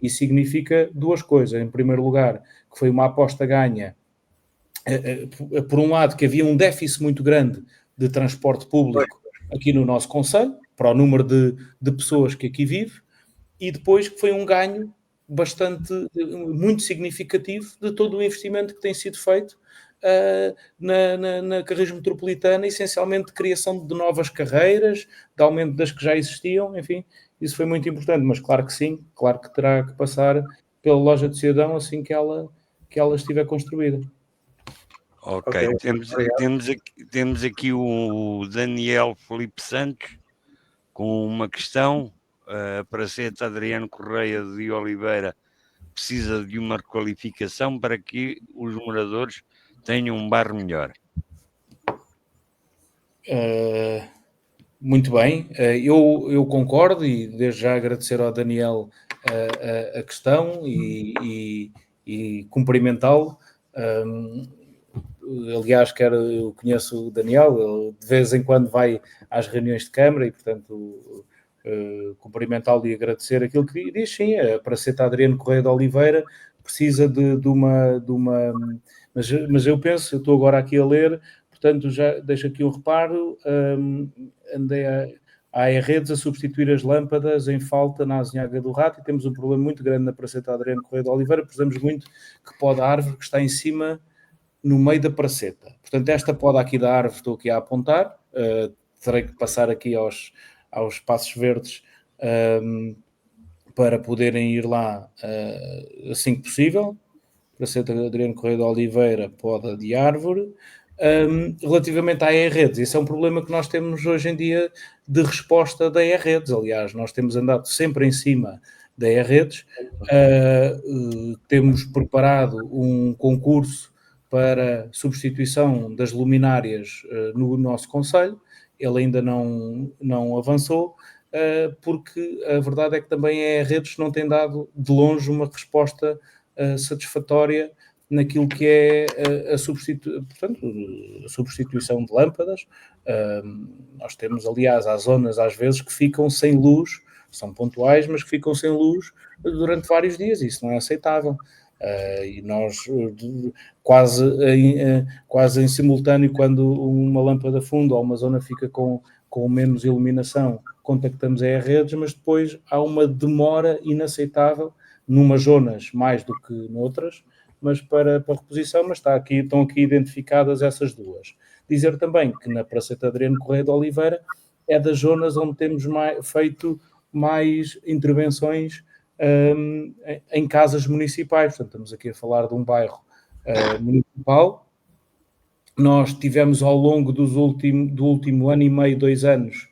Isso significa 2 coisas. Em primeiro lugar, que foi uma aposta ganha, por um lado, que havia um déficit muito grande de transporte público aqui no nosso concelho, para o número de pessoas que aqui vive, e depois que foi um ganho muito significativo de todo o investimento que tem sido feito na Carris Metropolitana, essencialmente de criação de novas carreiras, de aumento das que já existiam, enfim, isso foi muito importante, mas claro que sim, claro que terá que passar pela loja de cidadão assim que ela estiver construída. Ok. Temos aqui o Daniel Felipe Santos com uma questão. Para ser Adriano Correia de Oliveira precisa de uma requalificação para que os moradores tenham um bairro melhor. Muito bem, eu concordo e desde já agradecer ao Daniel a questão e cumprimentá-lo. Aliás, eu conheço o Daniel, ele de vez em quando vai às reuniões de Câmara e, portanto, cumprimentá-lo e agradecer aquilo que diz. Sim, a Praceta Adriano Correia de Oliveira precisa de uma... Mas eu penso, eu estou agora aqui a ler, portanto, já deixo aqui um reparo, andei à redes a substituir as lâmpadas em falta na Azinhaga do Rato e temos um problema muito grande na Praceta Adriano Correia de Oliveira, precisamos muito que poda a árvore que está em cima, no meio da praceta. Portanto, esta poda aqui da árvore estou aqui a apontar, terei que passar aqui aos espaços verdes para poderem ir lá assim que possível. Praceta Adriano Correia de Oliveira, poda de árvore. Relativamente à E-Redes, esse é um problema que nós temos hoje em dia de resposta da E-Redes. Aliás, nós temos andado sempre em cima da E-Redes, temos preparado um concurso para substituição das luminárias no nosso concelho. Ele ainda não avançou, porque a verdade é que também a E-Redes não tem dado de longe uma resposta satisfatória naquilo que é a substituição de lâmpadas. Nós temos, aliás, há zonas às vezes que ficam sem luz são pontuais, mas que ficam sem luz durante vários dias, e isso não é aceitável. E nós, quase em simultâneo, quando uma lâmpada funda ou uma zona fica com menos iluminação, contactamos a redes, mas depois há uma demora inaceitável, numas zonas mais do que noutras, mas para reposição, mas estão aqui identificadas essas duas. Dizer também que na Praceta Adriano Correia de Oliveira é das zonas onde temos feito mais intervenções em casas municipais. Portanto, estamos aqui a falar de um bairro municipal. Nós tivemos ao longo do último ano e meio, 2 anos,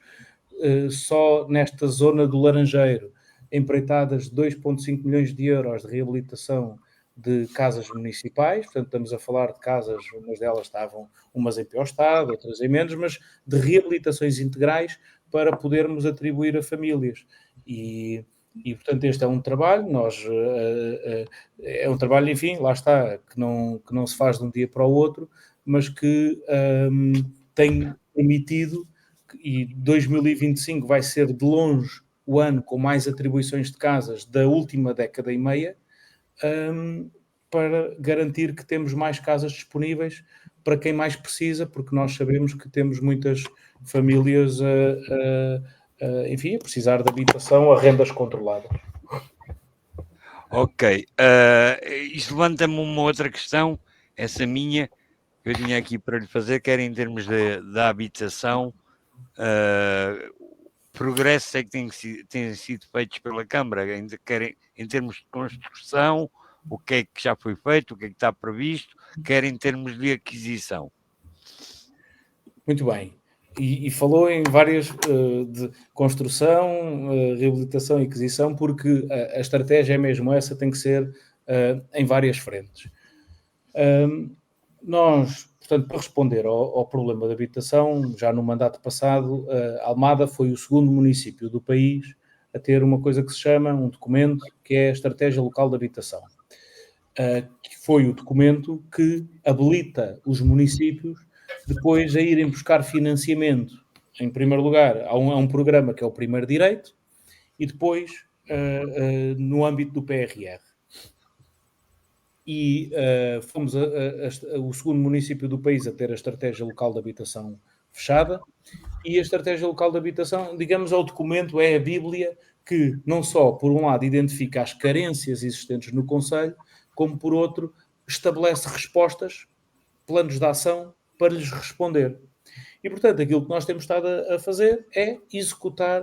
só nesta zona do Laranjeiro, empreitadas 2,5 milhões de euros de reabilitação de casas municipais. Portanto, estamos a falar de casas, umas delas estavam umas em pior estado, outras em menos, mas de reabilitações integrais para podermos atribuir a famílias. E portanto, este é um trabalho, é um trabalho, enfim, lá está, que não se faz de um dia para o outro, mas que tem permitido, e 2025 vai ser de longe o ano com mais atribuições de casas da última década e meia, para garantir que temos mais casas disponíveis para quem mais precisa, porque nós sabemos que temos muitas famílias enfim, a precisar de habitação a rendas controladas. Ok. Isto levanta-me uma outra questão, essa minha, que eu tinha aqui para lhe fazer, que era em termos da habitação. Progressos é que têm sido feitos pela Câmara, em termos de construção, o que é que já foi feito, o que é que está previsto, quer em termos de aquisição. Muito bem. E falou em várias de construção, reabilitação e aquisição, porque a estratégia é mesmo essa, tem que ser em várias frentes. Nós, portanto, para responder ao problema da habitação, já no mandato passado, Almada foi o segundo município do país a ter uma coisa que se chama, um documento, que é a Estratégia Local de Habitação, que foi o documento que habilita os municípios depois a irem buscar financiamento. Em primeiro lugar, há um programa que é o Primeiro Direito, e depois no âmbito do PRR. E fomos o segundo município do país a ter a Estratégia Local de Habitação fechada, e a Estratégia Local de Habitação, digamos, é o documento, é a Bíblia, que não só, por um lado, identifica as carências existentes no Concelho, como, por outro, estabelece respostas, planos de ação, para lhes responder. E, portanto, aquilo que nós temos estado a fazer é executar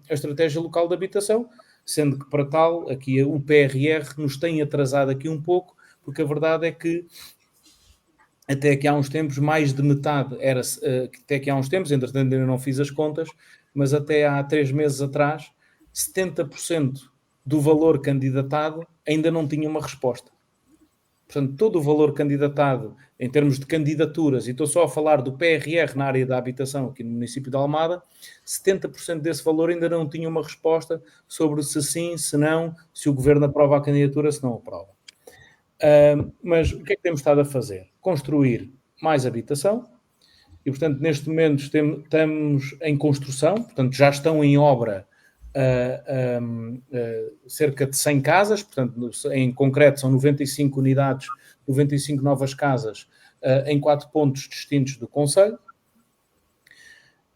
a Estratégia Local de Habitação, sendo que, para tal, aqui o PRR nos tem atrasado aqui um pouco, porque a verdade é que até aqui há uns tempos, mais de metade até aqui há uns tempos, entretanto ainda não fiz as contas, mas até há 3 meses atrás, 70% do valor candidatado ainda não tinha uma resposta. Portanto, todo o valor candidatado em termos de candidaturas, e estou só a falar do PRR na área da habitação aqui no município de Almada, 70% desse valor ainda não tinha uma resposta sobre se sim, se não, se o governo aprova a candidatura, se não aprova. Mas o que é que temos estado a fazer? Construir mais habitação, e portanto neste momento estamos em construção, portanto já estão em obra cerca de 100 casas, portanto em concreto são 95 unidades, 95 novas casas em 4 pontos distintos do Concelho.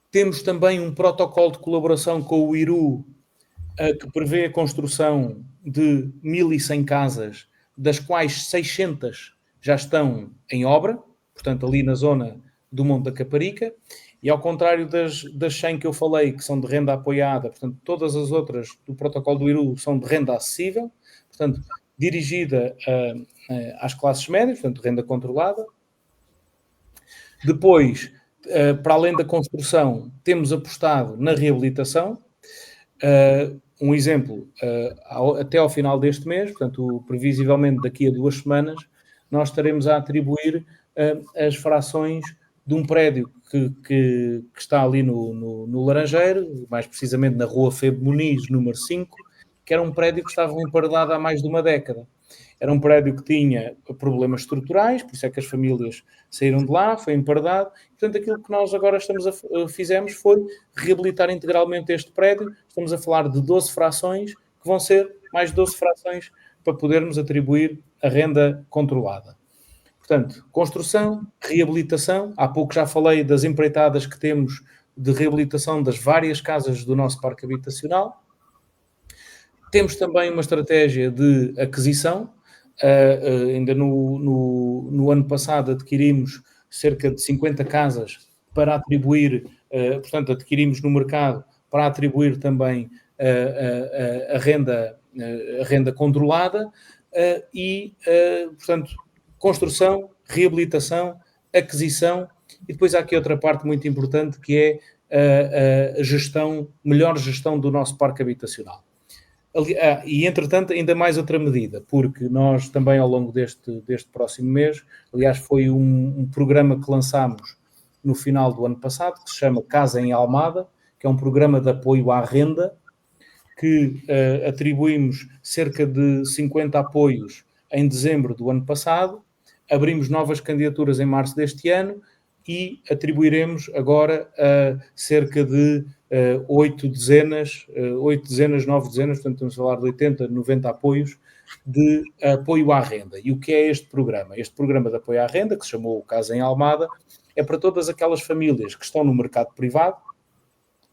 Temos também um protocolo de colaboração com o IRU que prevê a construção de 1.100 casas, das quais 600 já estão em obra, portanto ali na zona do Monte da Caparica, e ao contrário das 100 que eu falei, que são de renda apoiada, portanto todas as outras do protocolo do IRU são de renda acessível, portanto dirigida às classes médias, portanto renda controlada. Depois, para além da construção, temos apostado na reabilitação. Um exemplo, até ao final deste mês, portanto, previsivelmente daqui a 2 semanas, nós estaremos a atribuir as frações de um prédio que está ali no Laranjeiro, mais precisamente na Rua Febo Muniz, número 5, que era um prédio que estava emparedado há mais de uma década. Era um prédio que tinha problemas estruturais, por isso é que as famílias saíram de lá, foi empardado. Portanto, aquilo que nós agora fizemos foi reabilitar integralmente este prédio. Estamos a falar de 12 frações, que vão ser mais 12 frações para podermos atribuir a renda controlada. Portanto, construção, reabilitação. Há pouco já falei das empreitadas que temos de reabilitação das várias casas do nosso parque habitacional. Temos também uma estratégia de aquisição. Ainda no ano passado adquirimos cerca de 50 casas para atribuir, portanto, adquirimos no mercado para atribuir também a renda controlada portanto, construção, reabilitação, aquisição, e depois há aqui outra parte muito importante que é a gestão, melhor gestão do nosso parque habitacional. E, entretanto, ainda mais outra medida, porque nós também ao longo deste próximo mês, aliás, foi um programa que lançámos no final do ano passado, que se chama Casa em Almada, que é um programa de apoio à renda, que atribuímos cerca de 50 apoios em dezembro do ano passado, abrimos novas candidaturas em março deste ano e atribuiremos agora cerca de 8 dezenas, 9 dezenas, portanto estamos a falar de 80, 90 apoios de apoio à renda. E o que é este programa? Este programa de apoio à renda, que se chamou Casa em Almada, é para todas aquelas famílias que estão no mercado privado,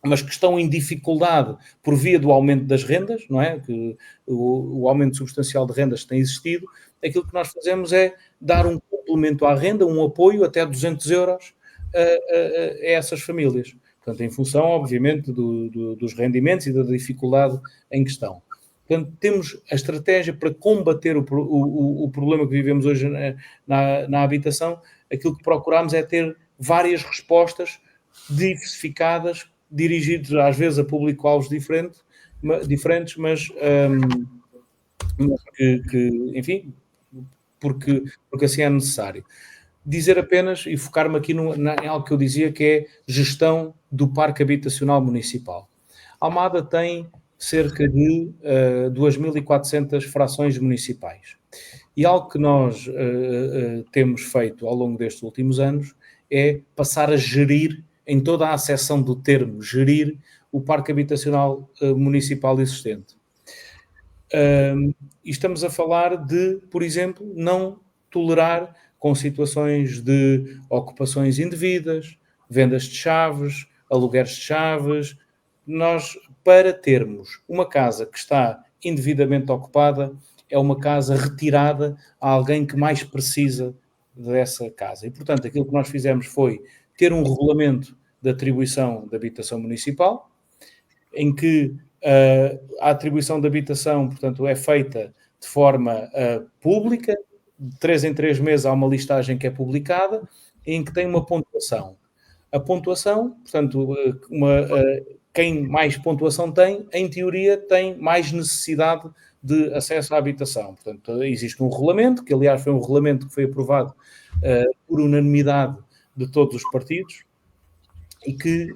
mas que estão em dificuldade por via do aumento das rendas, não é? Que o aumento substancial de rendas tem existido. Aquilo que nós fazemos é dar um complemento à renda, um apoio até 200 euros a essas famílias. Portanto, em função, obviamente, dos rendimentos e da dificuldade em questão. Portanto, temos a estratégia para combater o problema que vivemos hoje na habitação. Aquilo que procuramos é ter várias respostas diversificadas, dirigidos às vezes a público-alvos diferentes, mas enfim, porque assim é necessário. Dizer apenas e focar-me aqui em algo que eu dizia, que é gestão do parque habitacional municipal. Almada tem cerca de 2.400 frações municipais. E algo que nós temos feito ao longo destes últimos anos é passar a gerir, em toda a acessão do termo, gerir o parque habitacional municipal existente. E estamos a falar de, por exemplo, não tolerar com situações de ocupações indevidas, vendas de chaves, alugueres de chaves. Nós, para termos uma casa que está indevidamente ocupada, é uma casa retirada a alguém que mais precisa dessa casa. E, portanto, aquilo que nós fizemos foi ter um regulamento de atribuição de habitação municipal, em que a atribuição de habitação, portanto, é feita de forma pública. De 3 em 3 meses há uma listagem que é publicada, em que tem uma pontuação. A pontuação, portanto, quem mais pontuação tem, em teoria, tem mais necessidade de acesso à habitação. Portanto, existe um regulamento, que aliás foi um regulamento que foi aprovado por unanimidade de todos os partidos e que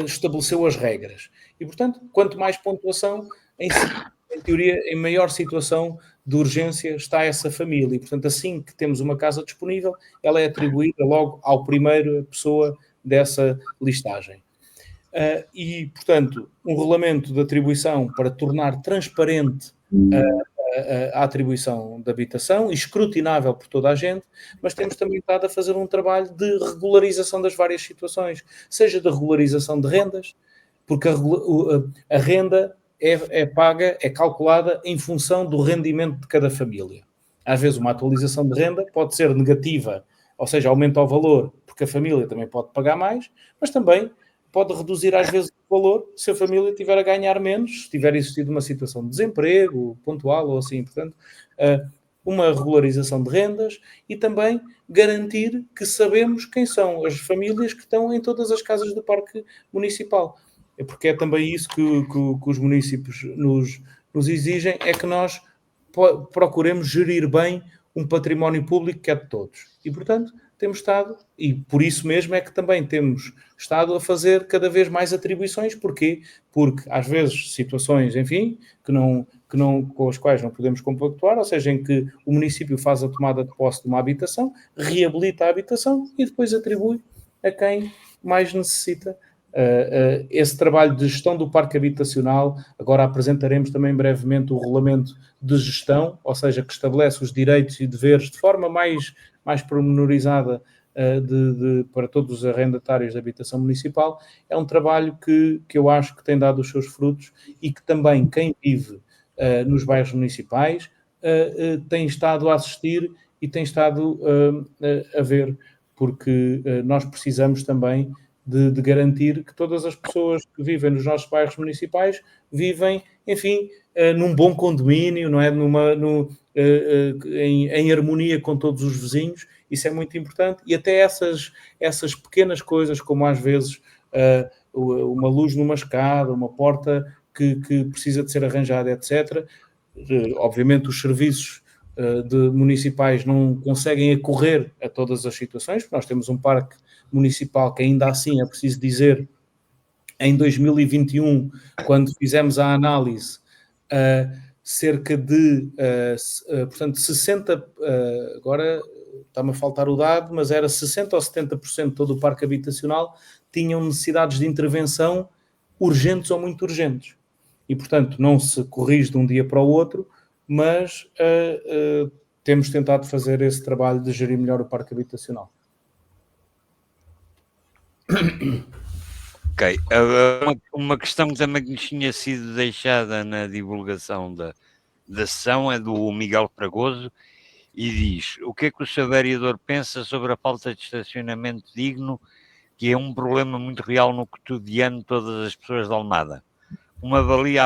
estabeleceu as regras. E, portanto, quanto mais pontuação, em teoria, em maior situação de urgência está essa família. E, portanto, assim que temos uma casa disponível, ela é atribuída logo à primeira pessoa dessa listagem. E, portanto, um regulamento de atribuição para tornar transparente a atribuição de habitação, escrutinável por toda a gente, mas temos também estado a fazer um trabalho de regularização das várias situações, seja de regularização de rendas, porque a renda é paga, é calculada em função do rendimento de cada família. Às vezes uma atualização de renda pode ser negativa, ou seja, aumenta o valor, porque a família também pode pagar mais, mas também pode reduzir às vezes o valor se a família estiver a ganhar menos, se tiver existido uma situação de desemprego pontual ou assim. Portanto, uma regularização de rendas e também garantir que sabemos quem são as famílias que estão em todas as casas do parque municipal. Porque é também isso que os municípios nos exigem, é que nós procuremos gerir bem um património público que é de todos. E, portanto, temos estado, e por isso mesmo é que também temos estado a fazer cada vez mais atribuições. Porquê? Porque às vezes situações, enfim, com as quais não podemos compactuar, ou seja, em que o município faz a tomada de posse de uma habitação, reabilita a habitação e depois atribui a quem mais necessita. Esse trabalho de gestão do parque habitacional, agora apresentaremos também brevemente o regulamento de gestão, ou seja, que estabelece os direitos e deveres de forma mais pormenorizada para todos os arrendatários de habitação municipal. É um trabalho que eu acho que tem dado os seus frutos e que também quem vive nos bairros municipais tem estado a assistir e tem estado a ver, porque nós precisamos também de garantir que todas as pessoas que vivem nos nossos bairros municipais vivem, enfim, num bom condomínio, não é? Em harmonia com todos os vizinhos. Isso é muito importante. E até essas pequenas coisas, como às vezes uma luz numa escada, uma porta que precisa de ser arranjada, etc. Obviamente os serviços municipais não conseguem acorrer a todas as situações, porque nós temos um parque municipal que ainda assim, é preciso dizer, em 2021, quando fizemos a análise, cerca de, portanto, 60%, agora está-me a faltar o dado, mas era 60% ou 70% de todo o parque habitacional tinham necessidades de intervenção urgentes ou muito urgentes. E, portanto, não se corrige de um dia para o outro, mas temos tentado fazer esse trabalho de gerir melhor o parque habitacional. Ok. Uma questão que também nos tinha sido deixada na divulgação da sessão é do Miguel Fragoso e diz: o que é que o Sr. Vereador pensa sobre a falta de estacionamento digno, que é um problema muito real no cotidiano de todas as pessoas de Almada? Como avalia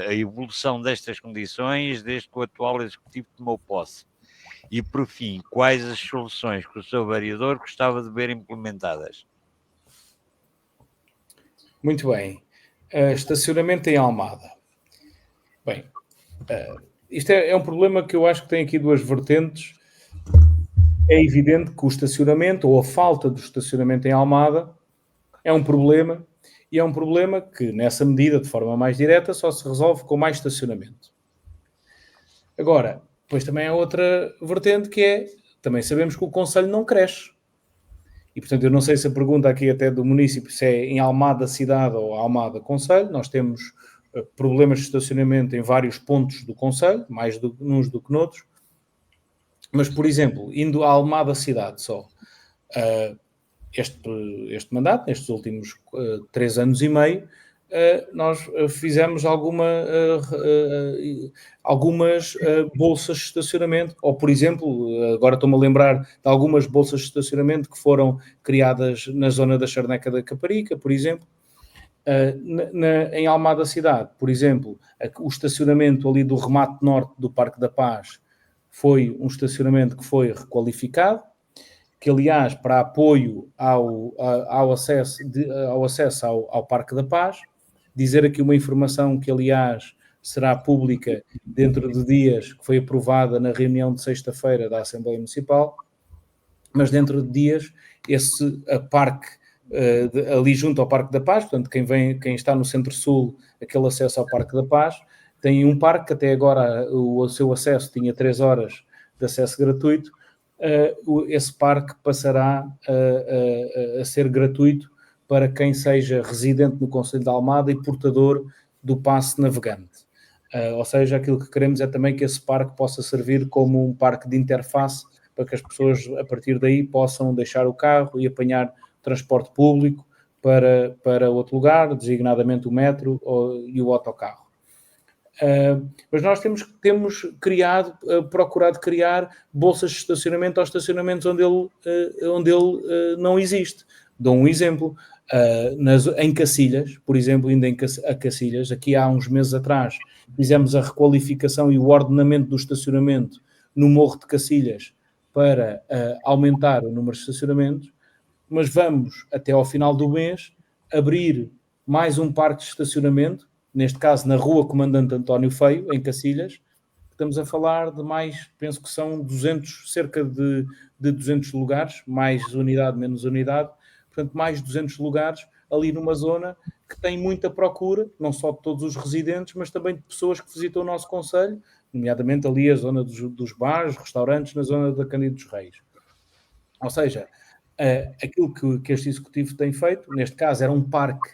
a evolução destas condições desde que o atual Executivo tomou posse? E, por fim, quais as soluções que o Sr. Vereador gostava de ver implementadas? Muito bem. Estacionamento em Almada. Bem, isto é um problema que eu acho que tem aqui duas vertentes. É evidente que o estacionamento ou a falta de estacionamento em Almada é um problema, e é um problema que, nessa medida, de forma mais direta, só se resolve com mais estacionamento. Agora, depois também há outra vertente que é, também sabemos que o concelho não cresce. E, portanto, eu não sei se a pergunta aqui até do município se é em Almada cidade ou Almada concelho. Nós temos problemas de estacionamento em vários pontos do concelho, mais uns do que noutros. Mas, por exemplo, indo à Almada cidade só, este mandato, nestes últimos 3 anos e meio, nós fizemos algumas bolsas de estacionamento, ou, por exemplo, agora estou-me a lembrar de algumas bolsas de estacionamento que foram criadas na zona da Charneca da Caparica, por exemplo. Em Almada cidade, por exemplo, o estacionamento ali do remate norte do Parque da Paz foi um estacionamento que foi requalificado, que, aliás, para apoio ao acesso ao Parque da Paz, dizer aqui uma informação que, aliás, será pública dentro de dias, que foi aprovada na reunião de sexta-feira da Assembleia Municipal, mas dentro de dias, esse parque ali junto ao Parque da Paz, portanto, quem está no Centro-Sul, aquele acesso ao Parque da Paz, tem um parque que até agora o seu acesso tinha 3 horas de acesso gratuito. Esse parque passará a ser gratuito para quem seja residente no concelho de Almada e portador do passe navegante. Ou seja, aquilo que queremos é também que esse parque possa servir como um parque de interface para que as pessoas, a partir daí, possam deixar o carro e apanhar transporte público para outro lugar, designadamente o metro e o autocarro. Mas nós temos procurado criar bolsas de estacionamento aos estacionamentos onde ele não existe. Dou um exemplo. Em Cacilhas, por exemplo, ainda a Cacilhas, aqui há uns meses atrás, fizemos a requalificação e o ordenamento do estacionamento no Morro de Cacilhas para aumentar o número de estacionamentos, mas vamos, até ao final do mês, abrir mais um parque de estacionamento, neste caso na Rua Comandante António Feio, em Cacilhas, estamos a falar de mais, penso que são 200, cerca de 200 lugares, mais unidade, menos unidade, portanto mais 200 lugares ali numa zona que tem muita procura, não só de todos os residentes, mas também de pessoas que visitam o nosso concelho, nomeadamente ali a zona dos bares, restaurantes, na zona da Cândido dos Reis. Ou seja, aquilo que este Executivo tem feito, neste caso era um parque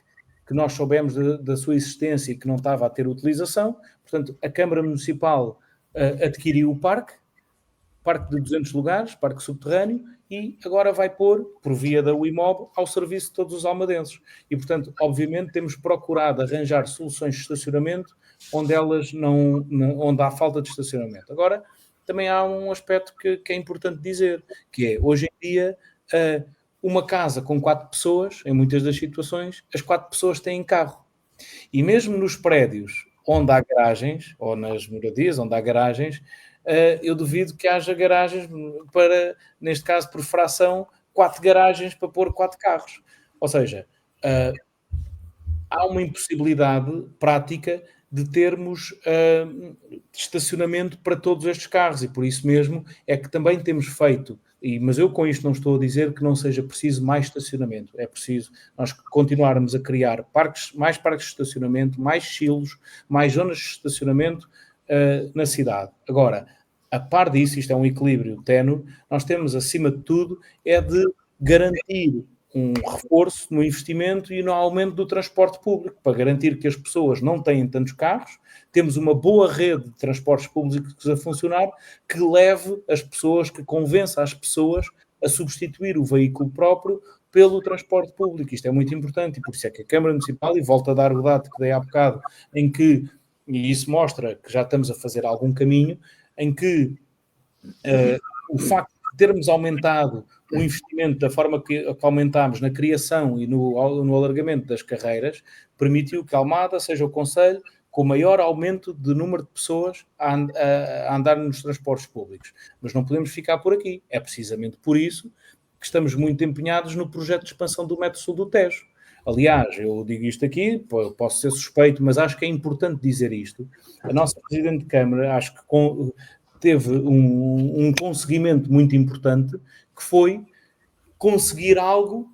que nós soubemos da sua existência e que não estava a ter utilização, portanto a Câmara Municipal adquiriu o parque de 200 lugares, parque subterrâneo, e agora vai pôr, por via da UIMOB, ao serviço de todos os almadenses. E, portanto, obviamente, temos procurado arranjar soluções de estacionamento onde onde há falta de estacionamento. Agora, também há um aspecto que é importante dizer, que é, hoje em dia, uma casa com 4 pessoas, em muitas das situações, as 4 pessoas têm carro. E mesmo nos prédios onde há garagens, ou nas moradias onde há garagens, eu duvido que haja garagens para, neste caso, por fração, 4 garagens para pôr 4 carros. Ou seja, há uma impossibilidade prática de termos estacionamento para todos estes carros, e por isso mesmo é que também temos feito, mas eu com isto não estou a dizer que não seja preciso mais estacionamento, é preciso nós continuarmos a criar mais parques de estacionamento, mais silos, mais zonas de estacionamento na cidade. Agora, a par disso, isto é um equilíbrio ténue, nós temos, acima de tudo, é de garantir um reforço no investimento e no aumento do transporte público, para garantir que as pessoas não têm tantos carros, temos uma boa rede de transportes públicos a funcionar, que leve as pessoas, que convença as pessoas a substituir o veículo próprio pelo transporte público. Isto é muito importante, e por isso é que a Câmara Municipal, e volto a dar o dado que dei há bocado, em que, e isso mostra que já estamos a fazer algum caminho, em que o facto de termos aumentado o investimento da forma que aumentámos na criação e no alargamento das carreiras, permitiu que Almada seja o concelho com o maior aumento de número de pessoas a andar nos transportes públicos. Mas não podemos ficar por aqui. É precisamente por isso que estamos muito empenhados no projeto de expansão do Metro Sul do Tejo. Aliás, eu digo isto aqui, posso ser suspeito, mas acho que é importante dizer isto. A nossa Presidente de Câmara, acho que teve um conseguimento muito importante, que foi conseguir algo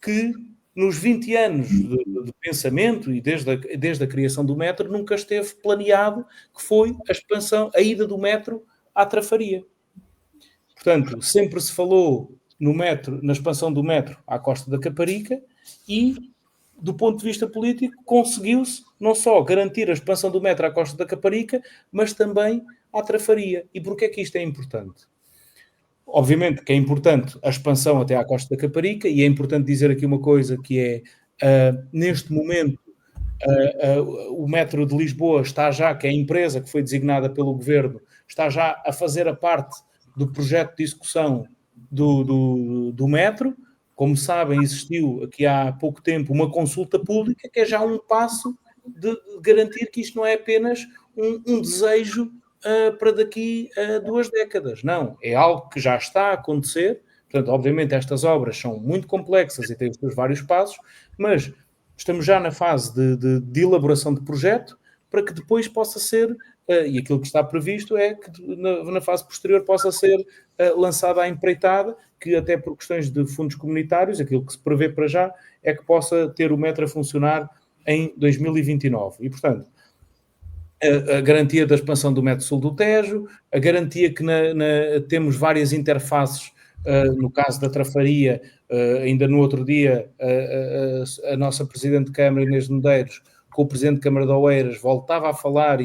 que nos 20 anos de pensamento e desde a criação do metro nunca esteve planeado, que foi a expansão, a ida do metro à Trafaria. Portanto, sempre se falou no metro, na expansão do metro à Costa da Caparica, e do ponto de vista político conseguiu-se não só garantir a expansão do metro à Costa da Caparica, mas também à Trafaria. E porquê é que isto é importante? Obviamente que é importante a expansão até à Costa da Caparica, e é importante dizer aqui uma coisa, que é, neste momento, o Metro de Lisboa está já, que é a empresa que foi designada pelo Governo, está já a fazer a parte do projeto de execução do metro. Como sabem, existiu aqui há pouco tempo uma consulta pública, que é já um passo de garantir que isto não é apenas um desejo para daqui a 2 décadas. Não, é algo que já está a acontecer. Portanto, obviamente, estas obras são muito complexas e têm os seus vários passos, mas estamos já na fase de elaboração de projeto, para que depois possa ser, e aquilo que está previsto é que na fase posterior possa ser lançada à empreitada, que até por questões de fundos comunitários, aquilo que se prevê para já é que possa ter o metro a funcionar em 2029. E, portanto, a garantia da expansão do Metro Sul do Tejo, a garantia que temos várias interfaces, no caso da Trafaria, ainda no outro dia, a nossa Presidente de Câmara, Inês de Medeiros, com o Presidente de Câmara de Oeiras, voltava a falar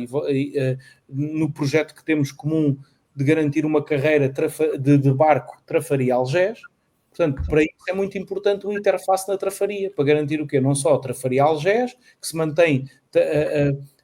no projeto que temos comum de garantir uma carreira de barco Trafaria-Algés. Portanto, para isso é muito importante uma interface na Trafaria, para garantir o quê? Não só Trafaria-Algés, que se mantém,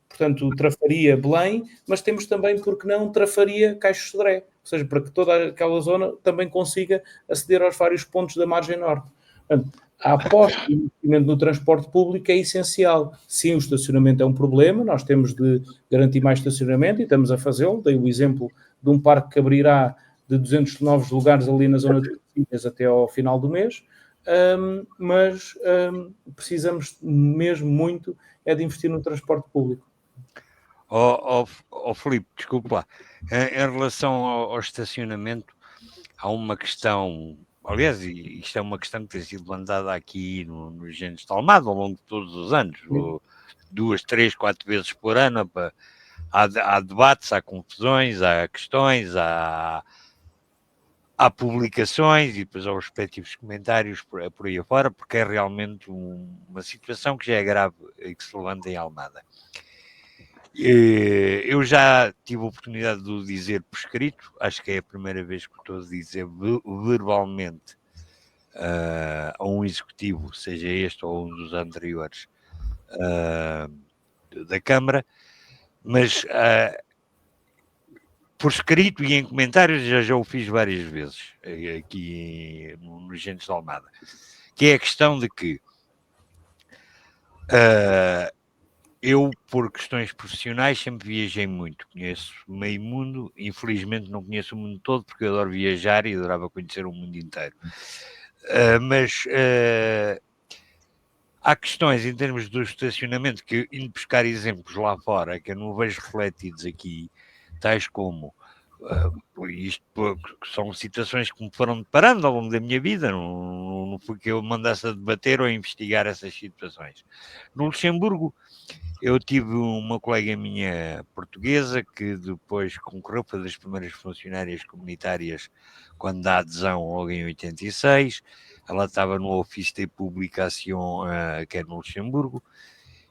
portanto, Trafaria-Belém, mas temos também, porque não, Trafaria-Caixo Sodré, ou seja, para que toda aquela zona também consiga aceder aos vários pontos da margem norte. Portanto, a aposta e o investimento no transporte público é essencial. Sim, o estacionamento é um problema, nós temos de garantir mais estacionamento e estamos a fazê-lo. Dei o exemplo de um parque que abrirá de 200 novos lugares ali na zona de Caxias até ao final do mês, mas precisamos mesmo muito é de investir no transporte público. Filipe, desculpa lá. Em relação ao estacionamento, há uma questão, aliás, isto é uma questão que tem sido levantada aqui nos Gentes de Almada ao longo de todos os anos, 2, 3, 4 vezes por ano. Há debates, há confusões, há questões, há publicações e depois aos respectivos comentários por aí afora, porque é realmente uma situação que já é grave e que se levanta em Almada. Eu já tive a oportunidade de o dizer por escrito, acho que é a primeira vez que estou a dizer verbalmente a um executivo, seja este ou um dos anteriores da Câmara, mas por escrito e em comentários já o fiz várias vezes aqui no Gentes de Almada, que é a questão de que eu, por questões profissionais, sempre viajei muito, conheço meio mundo, infelizmente não conheço o mundo todo, porque eu adoro viajar e adorava conhecer o mundo inteiro. Mas há questões em termos do estacionamento, que indo buscar exemplos lá fora, que eu não vejo refletidos aqui, tais como isto são situações que me foram deparando ao longo da minha vida, não foi que eu mandasse a debater ou a investigar essas situações. No Luxemburgo, eu tive uma colega minha portuguesa que depois concorreu, foi das primeiras funcionárias comunitárias quando dá adesão logo em 86. Ela estava no Office de Publicação, que é no Luxemburgo,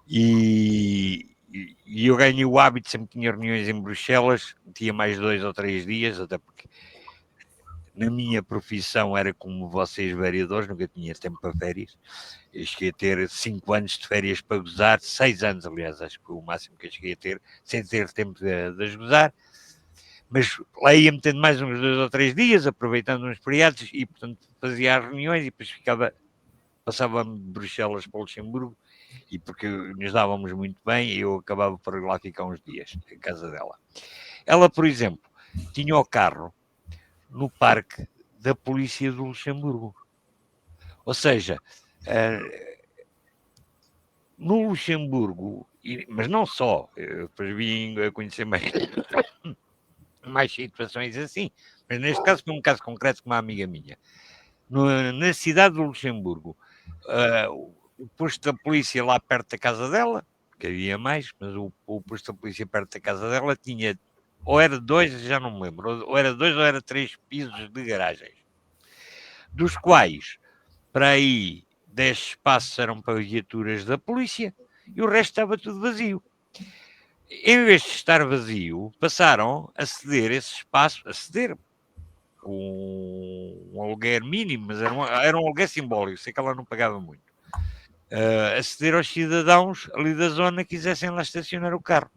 e eu ganhei o hábito, sempre que tinha reuniões em Bruxelas, tinha mais 2 ou 3 dias, até porque na minha profissão era como vocês vereadores, nunca tinha tempo para férias. Eu cheguei a ter 5 anos de férias para gozar, 6 anos, aliás, acho que foi o máximo que eu cheguei a ter, sem ter tempo de gozar. Mas lá ia metendo mais uns 2 ou 3 dias, aproveitando uns feriados, e portanto fazia as reuniões e depois passava-me de Bruxelas para o Luxemburgo, e porque nos dávamos muito bem, eu acabava por lá ficar uns dias, em casa dela. Ela, por exemplo, tinha o carro no parque da polícia do Luxemburgo. Ou seja, no Luxemburgo, mas não só, eu depois vim a conhecer mais situações assim, mas neste caso foi um caso concreto com uma amiga minha. Na cidade do Luxemburgo, o posto da polícia lá perto da casa dela, que havia mais, mas o posto da polícia perto da casa dela tinha, ou era 2, já não me lembro, ou era 2 ou era 3 pisos de garagens, dos quais, para aí, 10 espaços eram para viaturas da polícia e o resto estava tudo vazio. Em vez de estar vazio, passaram a ceder esse espaço, com um aluguer mínimo, mas era um aluguer simbólico, sei que ela não pagava muito, a ceder aos cidadãos ali da zona que quisessem lá estacionar o carro.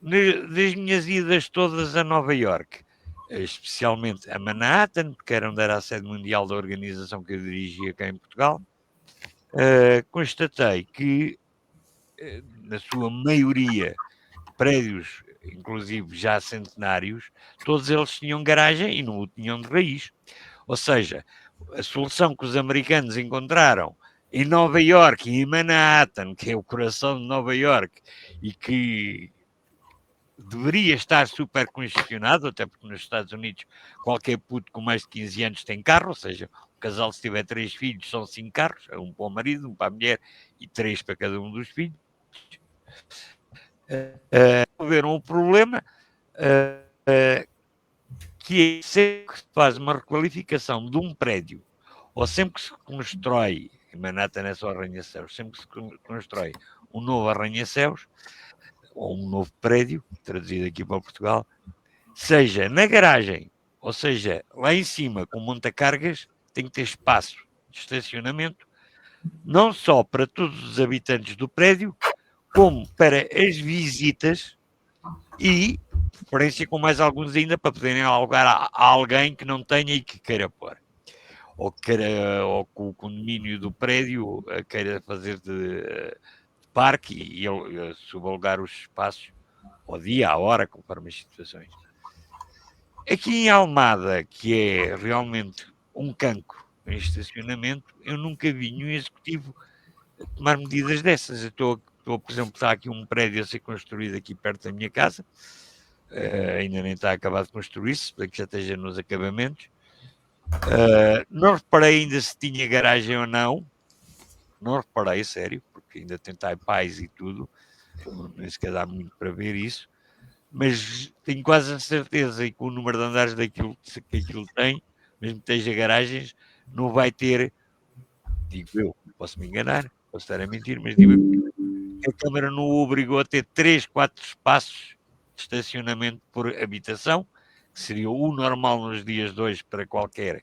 Das minhas idas todas a Nova Iorque, especialmente a Manhattan, porque era onde era a sede mundial da organização que eu dirigia cá em Portugal, constatei que, na sua maioria, prédios, inclusive já centenários, todos eles tinham garagem e não o tinham de raiz. Ou seja, a solução que os americanos encontraram em Nova Iorque e em Manhattan, que é o coração de Nova Iorque, e que deveria estar super congestionado, até porque nos Estados Unidos qualquer puto com mais de 15 anos tem carro, ou seja, o casal, se tiver 3 filhos, são 5 carros, um para o marido, um para a mulher e 3 para cada um dos filhos. Resolveram o problema, que é sempre que se faz uma requalificação de um prédio, ou sempre que se constrói, em Manhattan é só arranha-céus, sempre que se constrói um novo arranha-céus, ou um novo prédio, traduzido aqui para Portugal, seja na garagem, ou seja, lá em cima com monta-cargas, tem que ter espaço de estacionamento, não só para todos os habitantes do prédio, como para as visitas e, preferência com mais alguns ainda, para poderem alugar a alguém que não tenha e que queira pôr. Ou que o condomínio do prédio queira fazer de parque e ele subalugar os espaços ao dia, à hora, conforme as situações. Aqui em Almada, que é realmente um cancro em estacionamento, eu nunca vi nenhum executivo tomar medidas dessas. Eu estou por exemplo, está aqui um prédio a ser construído aqui perto da minha casa, ainda nem está acabado de construir-se, para que já esteja nos acabamentos. Não reparei ainda se tinha garagem ou não, não reparei, sério, porque ainda tem pais e tudo, nem sequer dá muito para ver isso, mas tenho quase a certeza que o número de andares daquilo que aquilo tem, mesmo que esteja garagens, não vai ter, digo eu, posso me enganar, posso estar a mentir, mas digo eu, que a Câmara não o obrigou a ter 3, 4 espaços de estacionamento por habitação, que seria o normal nos dias de hoje para qualquer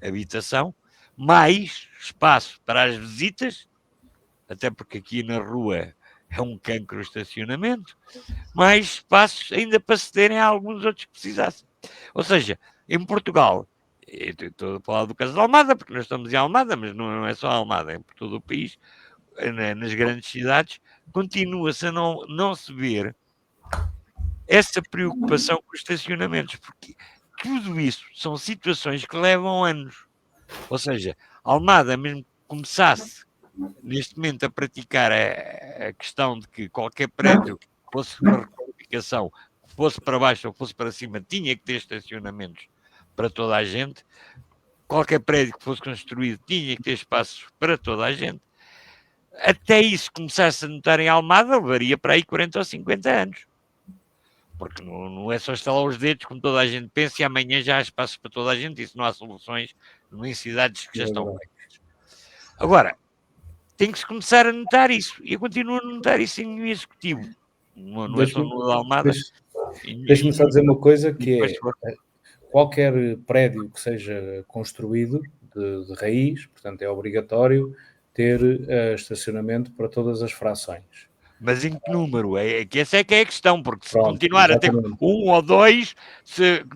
habitação, mais espaço para as visitas, até porque aqui na rua é um cancro o estacionamento, mais espaços ainda para cederem a alguns outros que precisassem. Ou seja, em Portugal, eu estou a falar do caso de Almada, porque nós estamos em Almada, mas não é só Almada, é por todo o país, nas grandes cidades, continua-se a não se ver essa preocupação com os estacionamentos, porque tudo isso são situações que levam anos. Ou seja, Almada, mesmo que começasse neste momento a praticar a questão de que qualquer prédio fosse uma requalificação, fosse para baixo ou fosse para cima, tinha que ter estacionamentos para toda a gente, qualquer prédio que fosse construído tinha que ter espaços para toda a gente, até isso começasse a notar em Almada, levaria para aí 40 ou 50 anos. Porque não é só estalar os dedos, como toda a gente pensa, e amanhã já há espaços para toda a gente, isso não há soluções em cidades que já estão feitas. Agora, tem que se começar a notar isso, e eu continuo a notar isso em nenhum executivo. Não é só no da Almada. Deixa-me só dizer uma coisa, que é qualquer prédio que seja construído de raiz, portanto é obrigatório ter estacionamento para todas as frações. Mas em que número? Essa é que é a questão, porque se Pronto, continuar exatamente. a ter 1 ou 2,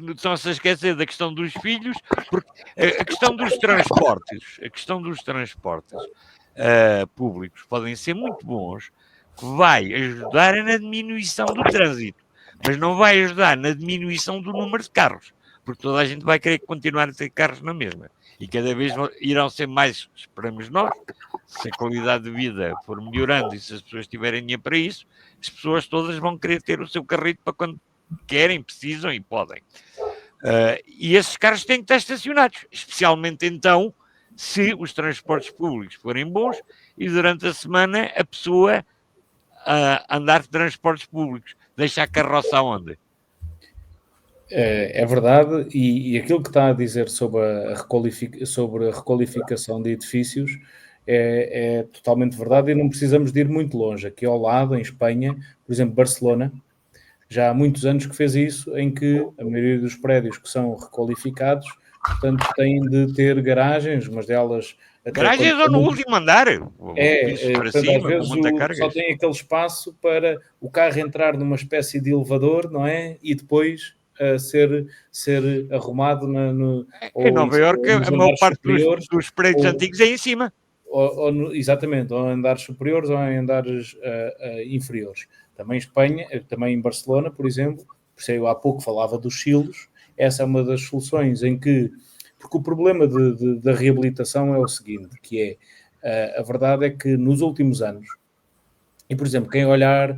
estão-se a esquecer da questão dos filhos, porque a questão dos transportes públicos podem ser muito bons, que vai ajudar na diminuição do trânsito, mas não vai ajudar na diminuição do número de carros, porque toda a gente vai querer continuar a ter carros na mesma. E cada vez irão ser mais, esperamos nós, se a qualidade de vida for melhorando e se as pessoas tiverem dinheiro para isso, as pessoas todas vão querer ter o seu carrito para quando querem, precisam e podem. E esses carros têm que estar estacionados, especialmente então se os transportes públicos forem bons e durante a semana a pessoa andar de transportes públicos. Deixa a carroça onde? É verdade, e aquilo que está a dizer sobre a requalificação de edifícios é totalmente verdade e não precisamos de ir muito longe. Aqui ao lado, em Espanha, por exemplo, Barcelona, já há muitos anos que fez isso, em que a maioria dos prédios que são requalificados, portanto, têm de ter garagens, mas delas... Garagens ou no último andar? Portanto, às vezes só tem aquele espaço para o carro entrar numa espécie de elevador, não é? E depois ser arrumado em Nova Iorque, a maior parte dos prédios antigos é em cima. Exatamente, ou em andares superiores ou em andares inferiores. Também em Espanha, também em Barcelona, por exemplo, por isso eu há pouco falava dos silos, essa é uma das soluções em que... Porque o problema da reabilitação é o seguinte, que é, a verdade é que nos últimos anos, e por exemplo, quem olhar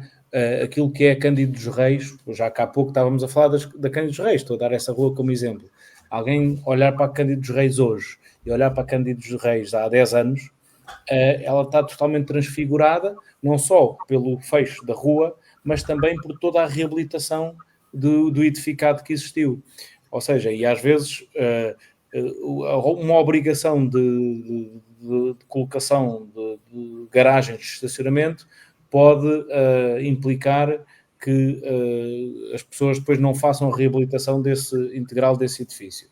aquilo que é Cândido dos Reis, já cá há pouco estávamos a falar da Cândido dos Reis, estou a dar essa rua como exemplo. Alguém olhar para a Cândido dos Reis hoje e olhar para a Cândido dos Reis há 10 anos, ela está totalmente transfigurada, não só pelo fecho da rua, mas também por toda a reabilitação do edificado que existiu. Ou seja, e às vezes... uma obrigação de colocação de garagens de estacionamento pode implicar que as pessoas depois não façam a reabilitação integral desse edifício.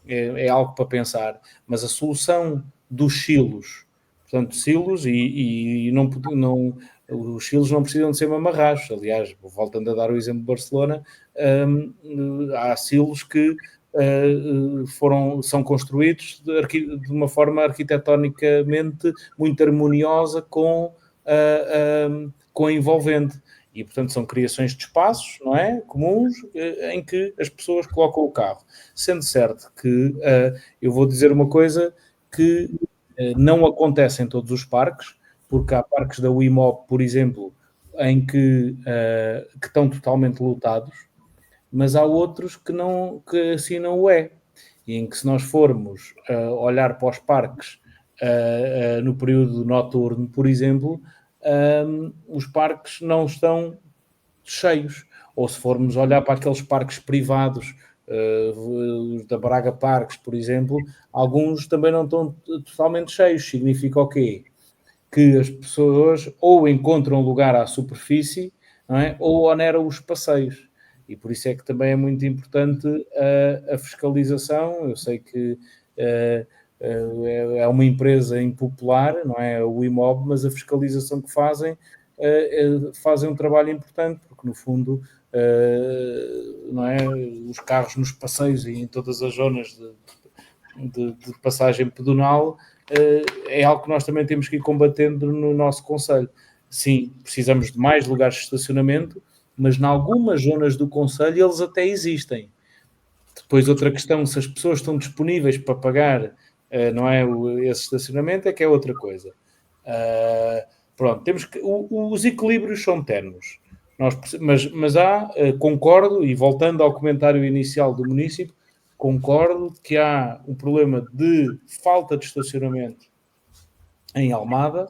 É algo para pensar, mas a solução dos silos, portanto, silos e não os silos não precisam de ser mamarrachos. Aliás, voltando a dar o exemplo de Barcelona, há silos que são construídos de uma forma arquitetonicamente muito harmoniosa com a envolvente. E, portanto, são criações de espaços, não é? Comuns, em que as pessoas colocam o carro. Sendo certo que eu vou dizer uma coisa que não acontece em todos os parques, porque há parques da Wimob, por exemplo, em que estão totalmente lotados, mas há outros que assim não o é. E em que, se nós formos olhar para os parques no período noturno, por exemplo, os parques não estão cheios. Ou se formos olhar para aqueles parques privados, os da Braga Parques, por exemplo, alguns também não estão totalmente cheios. Significa o quê? Que as pessoas ou encontram lugar à superfície, não é? Ou oneram os passeios. E por isso é que também é muito importante a fiscalização. Eu sei que é uma empresa impopular, não é? O IMOB, mas a fiscalização que fazem um trabalho importante, porque no fundo não é? Os carros nos passeios e em todas as zonas de passagem pedonal é algo que nós também temos que ir combatendo no nosso concelho. Sim, precisamos de mais lugares de estacionamento, mas em algumas zonas do concelho eles até existem. Depois outra questão, se as pessoas estão disponíveis para pagar não é, esse estacionamento, é que é outra coisa. Pronto, temos que, os equilíbrios são ténues. Mas há, concordo, e voltando ao comentário inicial do município, concordo que há um problema de falta de estacionamento em Almada,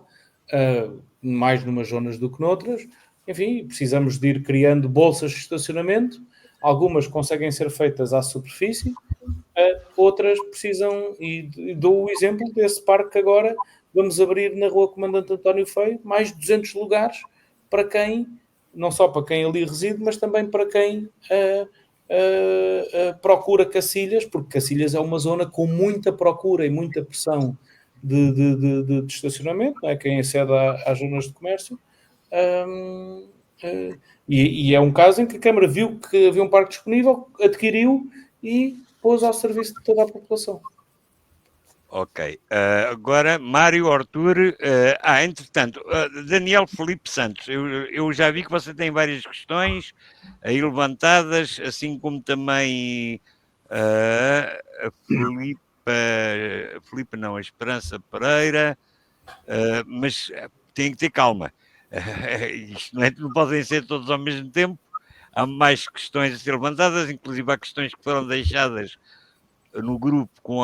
mais numas zonas do que noutras. Enfim, precisamos de ir criando bolsas de estacionamento. Algumas conseguem ser feitas à superfície, outras precisam, e dou o exemplo desse parque que agora vamos abrir na Rua Comandante António Feio, mais de 200 lugares para quem, não só para quem ali reside, mas também para quem procura Cacilhas, porque Cacilhas é uma zona com muita procura e muita pressão de estacionamento, não é? Quem acede às zonas de comércio. E é um caso em que a Câmara viu que havia um parque disponível, adquiriu e pôs ao serviço de toda a população. Ok. Agora, Mário Artur. Entretanto, Daniel Felipe Santos, eu já vi que você tem várias questões aí levantadas, assim como também a Filipe não, a Esperança Pereira, mas tem que ter calma. Isto não podem ser todos ao mesmo tempo. Há mais questões a ser levantadas, inclusive há questões que foram deixadas no grupo com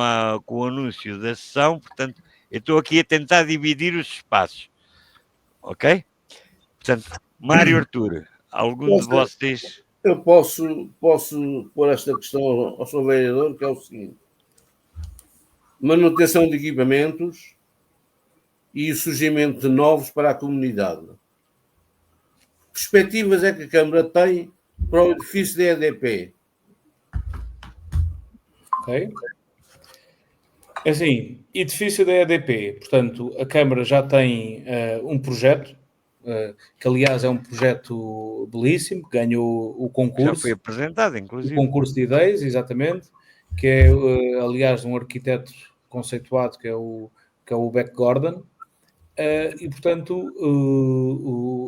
o anúncio da sessão, portanto, eu estou aqui a tentar dividir os espaços. Ok? Portanto, Mário Artur, algum de vocês... Eu posso pôr esta questão ao Sr. Vereador, que é o seguinte: manutenção de equipamentos e o surgimento de novos para a comunidade. Perspectivas é que a Câmara tem para o edifício da EDP? Ok. Assim, edifício da EDP, portanto, a Câmara já tem um projeto, que aliás é um projeto belíssimo, que ganhou o concurso. Já foi apresentado, inclusive. O concurso de ideias, exatamente, que é, aliás, um arquiteto conceituado, que é o Beck Gordon. E, portanto,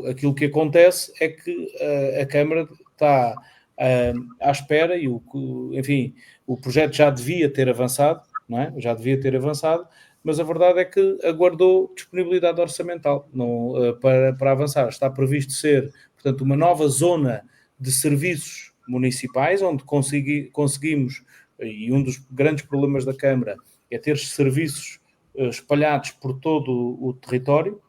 aquilo que acontece é que a Câmara está à espera e, enfim, o projeto já devia ter avançado, não é? Já devia ter avançado, mas a verdade é que aguardou disponibilidade orçamental para avançar. Está previsto ser, portanto, uma nova zona de serviços municipais, onde conseguimos, e um dos grandes problemas da Câmara é ter serviços espalhados por todo o território,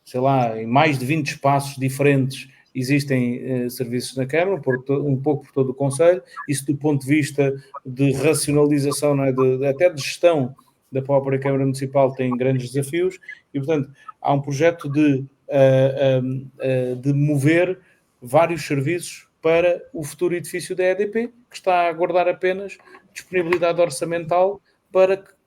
sei lá, em mais de 20 espaços diferentes existem serviços na Câmara, um pouco por todo o Conselho. Isso do ponto de vista de racionalização, não é? Até de gestão da própria Câmara Municipal tem grandes desafios e, portanto, há um projeto de mover vários serviços para o futuro edifício da EDP, que está a aguardar apenas disponibilidade orçamental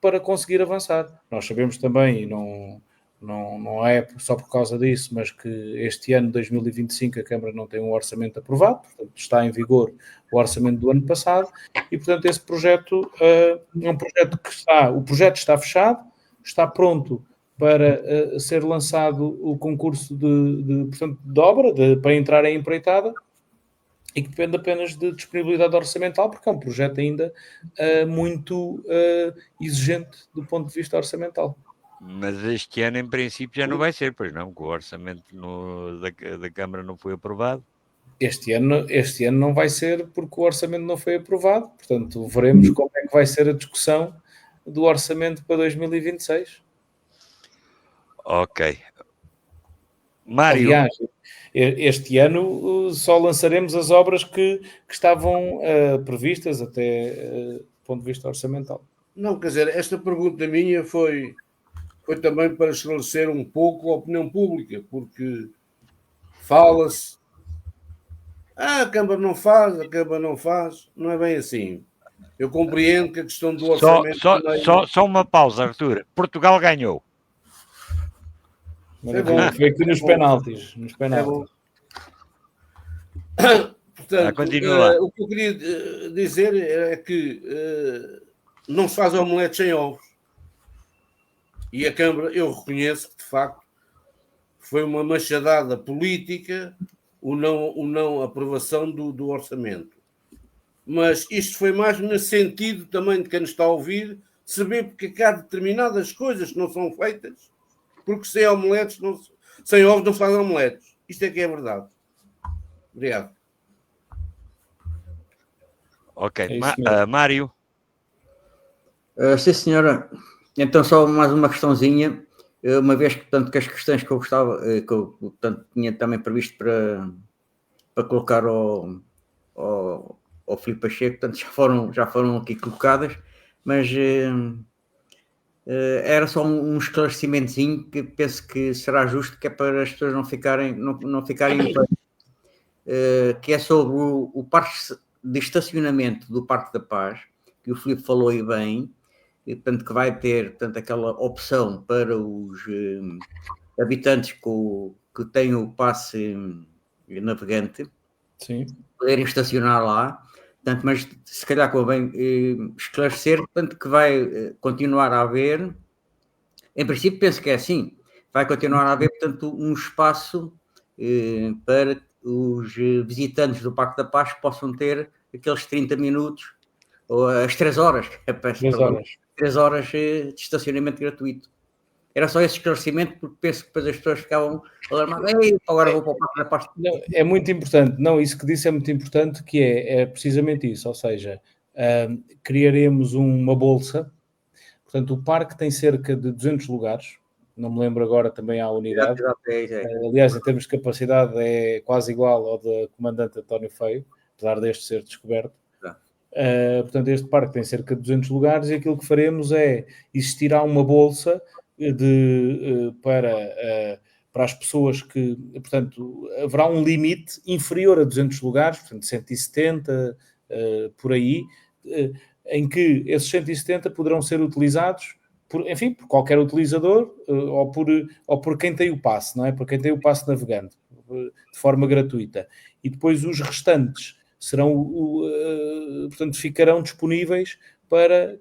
para conseguir avançar. Nós sabemos também, e não é só por causa disso, mas que este ano, 2025, a Câmara não tem um orçamento aprovado, portanto está em vigor o orçamento do ano passado, e portanto esse projeto é um projeto o projeto está fechado, está pronto para ser lançado o concurso portanto, de obra, para entrar em empreitada, e que depende apenas de disponibilidade orçamental, porque é um projeto ainda muito exigente do ponto de vista orçamental. Mas este ano, em princípio, já não vai ser, pois não, que o orçamento da Câmara não foi aprovado. Este ano não vai ser porque o orçamento não foi aprovado, portanto, veremos como é que vai ser a discussão do orçamento para 2026. Ok. Mário. Aliás, este ano só lançaremos as obras que estavam previstas até do ponto de vista orçamental. Não, quer dizer, esta pergunta minha foi também para esclarecer um pouco a opinião pública, porque fala-se, a Câmara não faz, não é bem assim. Eu compreendo que a questão do orçamento... Só uma pausa, Arthur. Portugal ganhou. Foi aqui nos penaltis. É bom. Portanto, o que eu queria dizer é que não se faz omelete sem ovos. E a Câmara, eu reconheço que, de facto, foi uma machadada política o não aprovação do orçamento. Mas isto foi mais no sentido também de quem nos está a ouvir saber porque há determinadas coisas que não são feitas, porque sem ovos não se fazem omeletes. Isto é que é verdade. Obrigado. Ok. Mário. Sim, senhora. Então, só mais uma questãozinha. Uma vez que, portanto, que as questões que eu gostava, que eu portanto, tinha também previsto para colocar ao Filipe Pacheco, portanto, já foram aqui colocadas, mas era só um esclarecimentozinho que penso que será justo, que é para as pessoas não ficarem que é sobre o parque de estacionamento do Parque da Paz, que o Filipe falou aí bem, e, portanto, que vai ter, portanto, aquela opção para os habitantes que têm o passe navegante. Sim. Poderem estacionar lá, portanto, mas se calhar convém esclarecer, portanto, que vai continuar a haver, em princípio penso que é assim, vai continuar a haver, portanto, um espaço para os visitantes do Parque da Paz que possam ter aqueles 30 minutos, ou as 3 horas, 3 horas de estacionamento gratuito. Era só esse esclarecimento, porque penso que depois as pessoas ficavam alarmadas. Agora vou para o Parque da Paz. Não, é muito importante. Não, isso que disse é muito importante, que é precisamente isso. Ou seja, criaremos uma bolsa. Portanto, o parque tem cerca de 200 lugares. Não me lembro agora também à unidade. Aliás, em termos de capacidade, é quase igual ao da comandante António Feio, apesar deste ser descoberto. Portanto, este parque tem cerca de 200 lugares e aquilo que faremos é existirá uma bolsa para as pessoas que, portanto, haverá um limite inferior a 200 lugares, portanto, 170, por aí, em que esses 170 poderão ser utilizados por qualquer utilizador ou por quem tem o passe, não é? Por quem tem o passe navegante, de forma gratuita. E depois os restantes portanto, ficarão disponíveis para,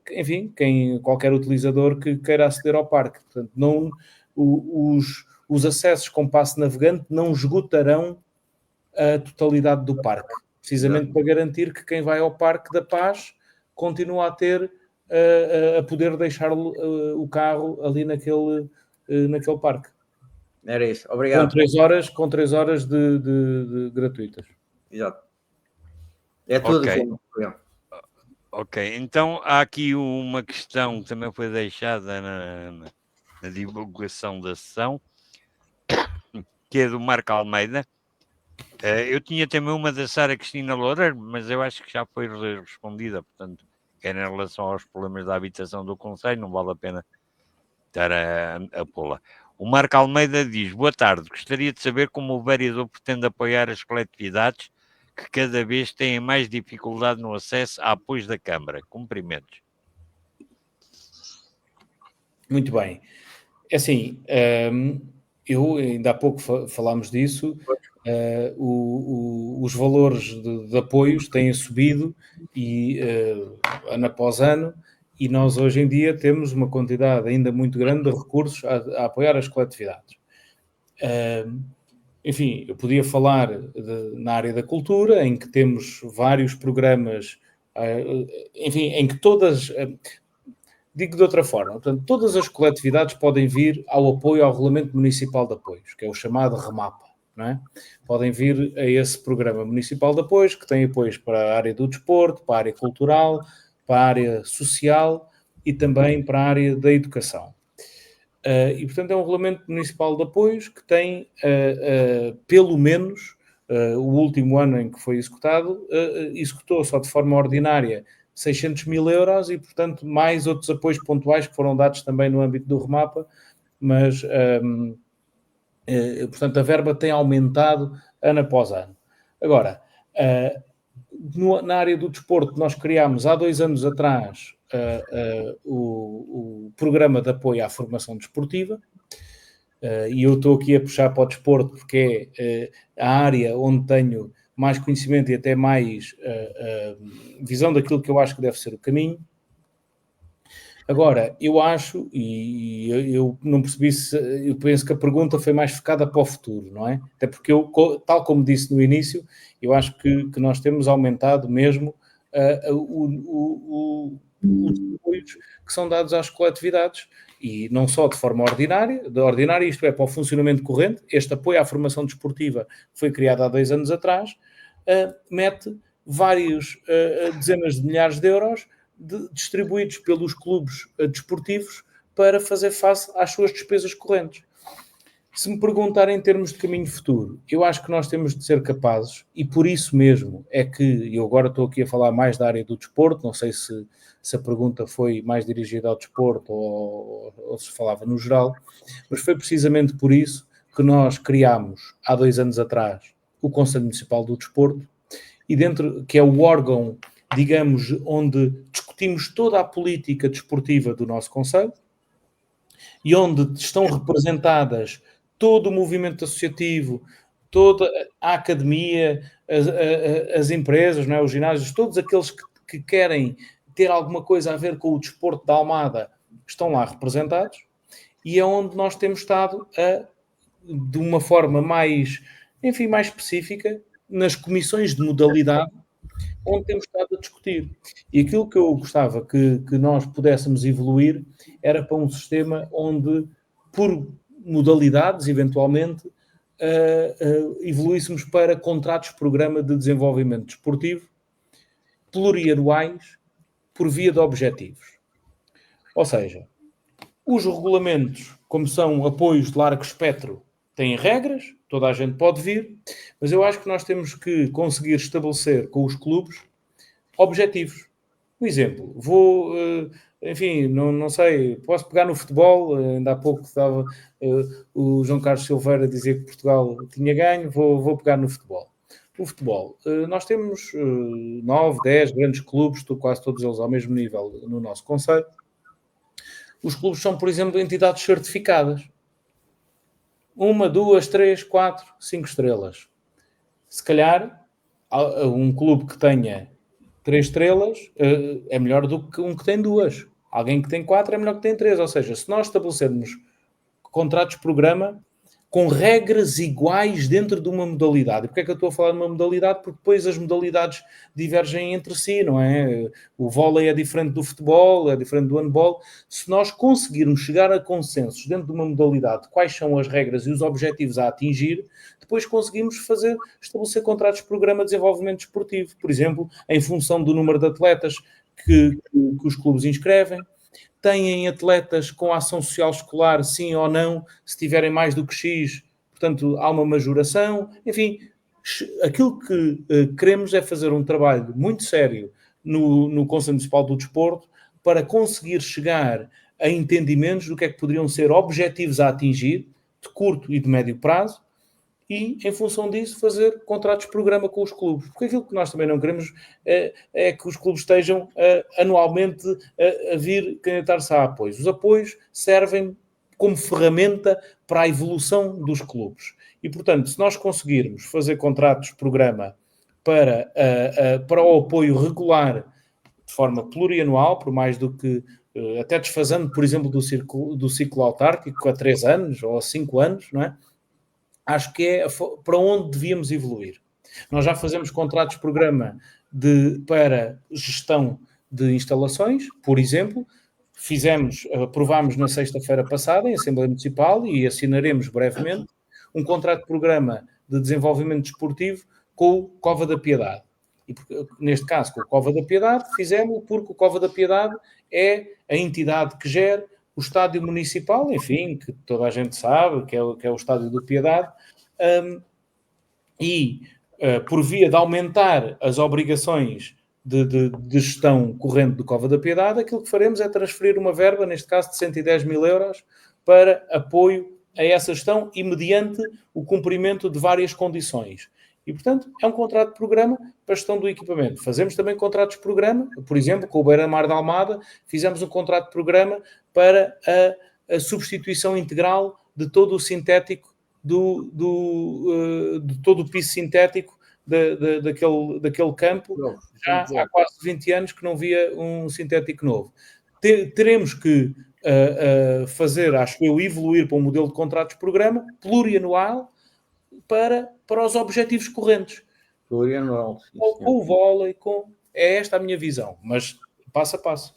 qualquer utilizador que queira aceder ao parque. Portanto, não, os acessos com passe navegante não esgotarão a totalidade do parque, precisamente para garantir que quem vai ao Parque da Paz continua a ter, a poder deixar o carro ali naquele parque. Era isso, obrigado. Com 3 horas de gratuitas. Exato. É tudo. Ok, então há aqui uma questão que também foi deixada na divulgação da sessão, que é do Marco Almeida. Eu tinha também uma da Sara Cristina Loureiro, mas eu acho que já foi respondida, portanto, que era em relação aos problemas da habitação do Conselho, não vale a pena estar a pô-la. O Marco Almeida diz: boa tarde, gostaria de saber como o vereador pretende apoiar as coletividades que cada vez têm mais dificuldade no acesso a apoios da Câmara. Cumprimentos. Muito bem. É assim, eu ainda há pouco falámos disso, os valores de apoios têm subido ano após ano, e nós hoje em dia temos uma quantidade ainda muito grande de recursos a apoiar as coletividades. Eu podia falar na área da cultura, em que temos vários programas, em que todas... digo de outra forma, portanto, todas as coletividades podem vir ao apoio ao Regulamento Municipal de Apoios, que é o chamado REMAPA, não é? Podem vir a esse Programa Municipal de Apoios, que tem apoios para a área do desporto, para a área cultural, para a área social e também para a área da educação. E, portanto, é um Regulamento Municipal de Apoios que tem, pelo menos, o último ano em que foi executado, executou só de forma ordinária 600 mil euros e, portanto, mais outros apoios pontuais que foram dados também no âmbito do REMAPA, mas, portanto, a verba tem aumentado ano após ano. Agora, na área do desporto, nós criámos há 2 anos atrás o programa de apoio à formação desportiva, e eu estou aqui a puxar para o desporto porque é a área onde tenho mais conhecimento e até mais visão daquilo que eu acho que deve ser o caminho. Agora, eu acho, e eu não percebi se, eu penso que a pergunta foi mais focada para o futuro, não é? Até porque eu, tal como disse no início, eu acho que nós temos aumentado mesmo os apoios que são dados às coletividades, e não só de forma ordinária, isto é, para o funcionamento corrente. Este apoio à formação desportiva foi criado há 2 anos atrás, mete vários dezenas de milhares de euros distribuídos pelos clubes desportivos para fazer face às suas despesas correntes. Se me perguntarem em termos de caminho futuro, eu acho que nós temos de ser capazes, e por isso mesmo é que eu agora estou aqui a falar mais da área do desporto, não sei se a pergunta foi mais dirigida ao desporto ou se falava no geral, mas foi precisamente por isso que nós criámos, há 2 anos atrás, o Conselho Municipal do Desporto, e dentro, que é o órgão, digamos, onde discutimos toda a política desportiva do nosso concelho e onde estão representadas todo o movimento associativo, toda a academia, as empresas, não é? Os ginásios, todos aqueles que querem ter alguma coisa a ver com o desporto da Almada estão lá representados, e é onde nós temos estado de uma forma mais específica, nas comissões de modalidade, onde temos estado a discutir. E aquilo que eu gostava que nós pudéssemos evoluir era para um sistema onde, por modalidades, eventualmente, evoluíssemos para contratos-programa de desenvolvimento desportivo plurianuais por via de objetivos. Ou seja, os regulamentos, como são apoios de largo espectro, têm regras, toda a gente pode vir, mas eu acho que nós temos que conseguir estabelecer com os clubes objetivos. Um exemplo, não sei, posso pegar no futebol, ainda há pouco estava o João Carlos Silveira a dizer que Portugal tinha ganho, vou pegar no futebol. O futebol, nós temos 9, 10 grandes clubes, quase todos eles ao mesmo nível no nosso concelho. Os clubes são, por exemplo, entidades certificadas. 1, 2, 3, 4, 5 estrelas. Se calhar, um clube que tenha 3 estrelas é melhor do que um que tem 2. Alguém que tem 4 é melhor que tem 3. Ou seja, se nós estabelecermos contratos-programa com regras iguais dentro de uma modalidade. E porquê é que eu estou a falar de uma modalidade? Porque depois as modalidades divergem entre si, não é? O vôlei é diferente do futebol, é diferente do handball. Se nós conseguirmos chegar a consensos dentro de uma modalidade, quais são as regras e os objetivos a atingir, depois conseguimos estabelecer contratos de programa de desenvolvimento desportivo, por exemplo, em função do número de atletas que os clubes inscrevem. Têm atletas com ação social escolar, sim ou não, se tiverem mais do que X, portanto, há uma majoração. Enfim, aquilo que queremos é fazer um trabalho muito sério no Conselho Municipal do Desporto para conseguir chegar a entendimentos do que é que poderiam ser objetivos a atingir, de curto e de médio prazo, e, em função disso, fazer contratos-programa com os clubes. Porque aquilo que nós também não queremos é que os clubes estejam anualmente a vir candidatar-se a apoios. Os apoios servem como ferramenta para a evolução dos clubes. E, portanto, se nós conseguirmos fazer contratos-programa para o apoio regular de forma plurianual, por mais do que, até desfazendo, por exemplo, do ciclo autárquico a 3 anos ou a 5 anos, não é? Acho que é para onde devíamos evoluir. Nós já fazemos contratos-programa para gestão de instalações, por exemplo, aprovámos na sexta-feira passada em Assembleia Municipal e assinaremos brevemente um contrato de programa de desenvolvimento desportivo com o Cova da Piedade. E neste caso, com o Cova da Piedade, fizemos porque o Cova da Piedade é a entidade que gera o estádio municipal, enfim, que toda a gente sabe, que é o estádio da Piedade, por via de aumentar as obrigações de gestão corrente do Cova da Piedade, aquilo que faremos é transferir uma verba, neste caso de 110 mil euros, para apoio a essa gestão e mediante o cumprimento de várias condições. E, portanto, é um contrato de programa para a gestão do equipamento. Fazemos também contratos de programa, por exemplo, com o Beira-Mar de Almada, fizemos um contrato de programa para a substituição integral de todo o sintético, de todo o piso sintético daquele campo. Já há quase 20 anos que não via um sintético novo. Teremos que fazer, acho eu, evoluir para um modelo de contratos de programa plurianual para os objetivos correntes. Plurianual. Com o vôlei, é esta a minha visão, mas passo a passo.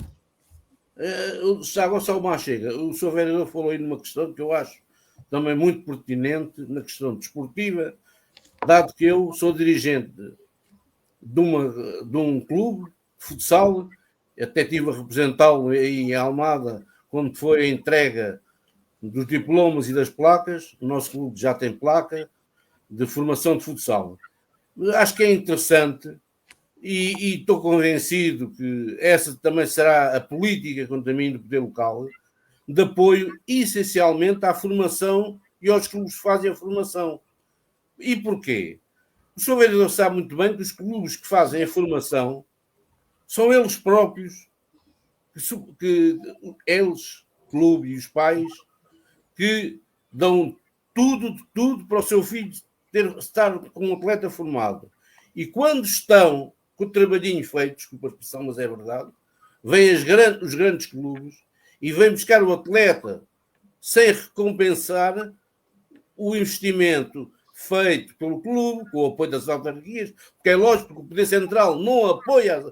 Agora só uma chega. O Sr. Vereador falou aí numa questão que eu acho também muito pertinente na questão desportiva, dado que eu sou dirigente de um clube de futsal, até estive a representá-lo em Almada quando foi a entrega dos diplomas e das placas. O nosso clube já tem placa de formação de futsal. Acho que é interessante e estou convencido que essa também será a política, quanto a mim, do poder local, de apoio essencialmente à formação e aos clubes que fazem a formação. E porquê? O Sr. Vereador sabe muito bem que os clubes que fazem a formação são eles próprios, eles, clube e os pais, que dão tudo para o seu filho estar com um atleta formado. E quando estão com o trabalhinho feito, desculpa a expressão, mas é verdade, vêm os grandes clubes e vêm buscar o atleta sem recompensar o investimento feito pelo clube, com o apoio das autarquias, porque é lógico que o Poder Central não apoia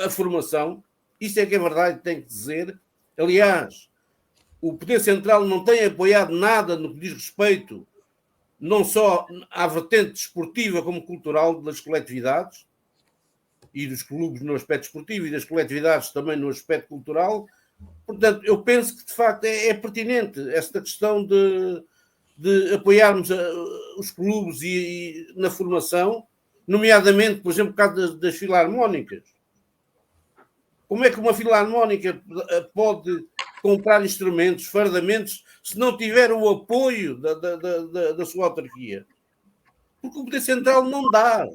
a formação. Isto é que é verdade, tem que dizer. Aliás, o Poder Central não tem apoiado nada no que diz respeito não só à vertente desportiva como cultural das coletividades e dos clubes no aspecto desportivo e das coletividades também no aspecto cultural. Portanto, eu penso que de facto é pertinente esta questão de apoiarmos os clubes e na formação, nomeadamente, por exemplo, por causa das filarmónicas. Como é que uma filarmónica pode comprar instrumentos, fardamentos, se não tiver o apoio da sua autarquia? Porque o Poder Central não dá.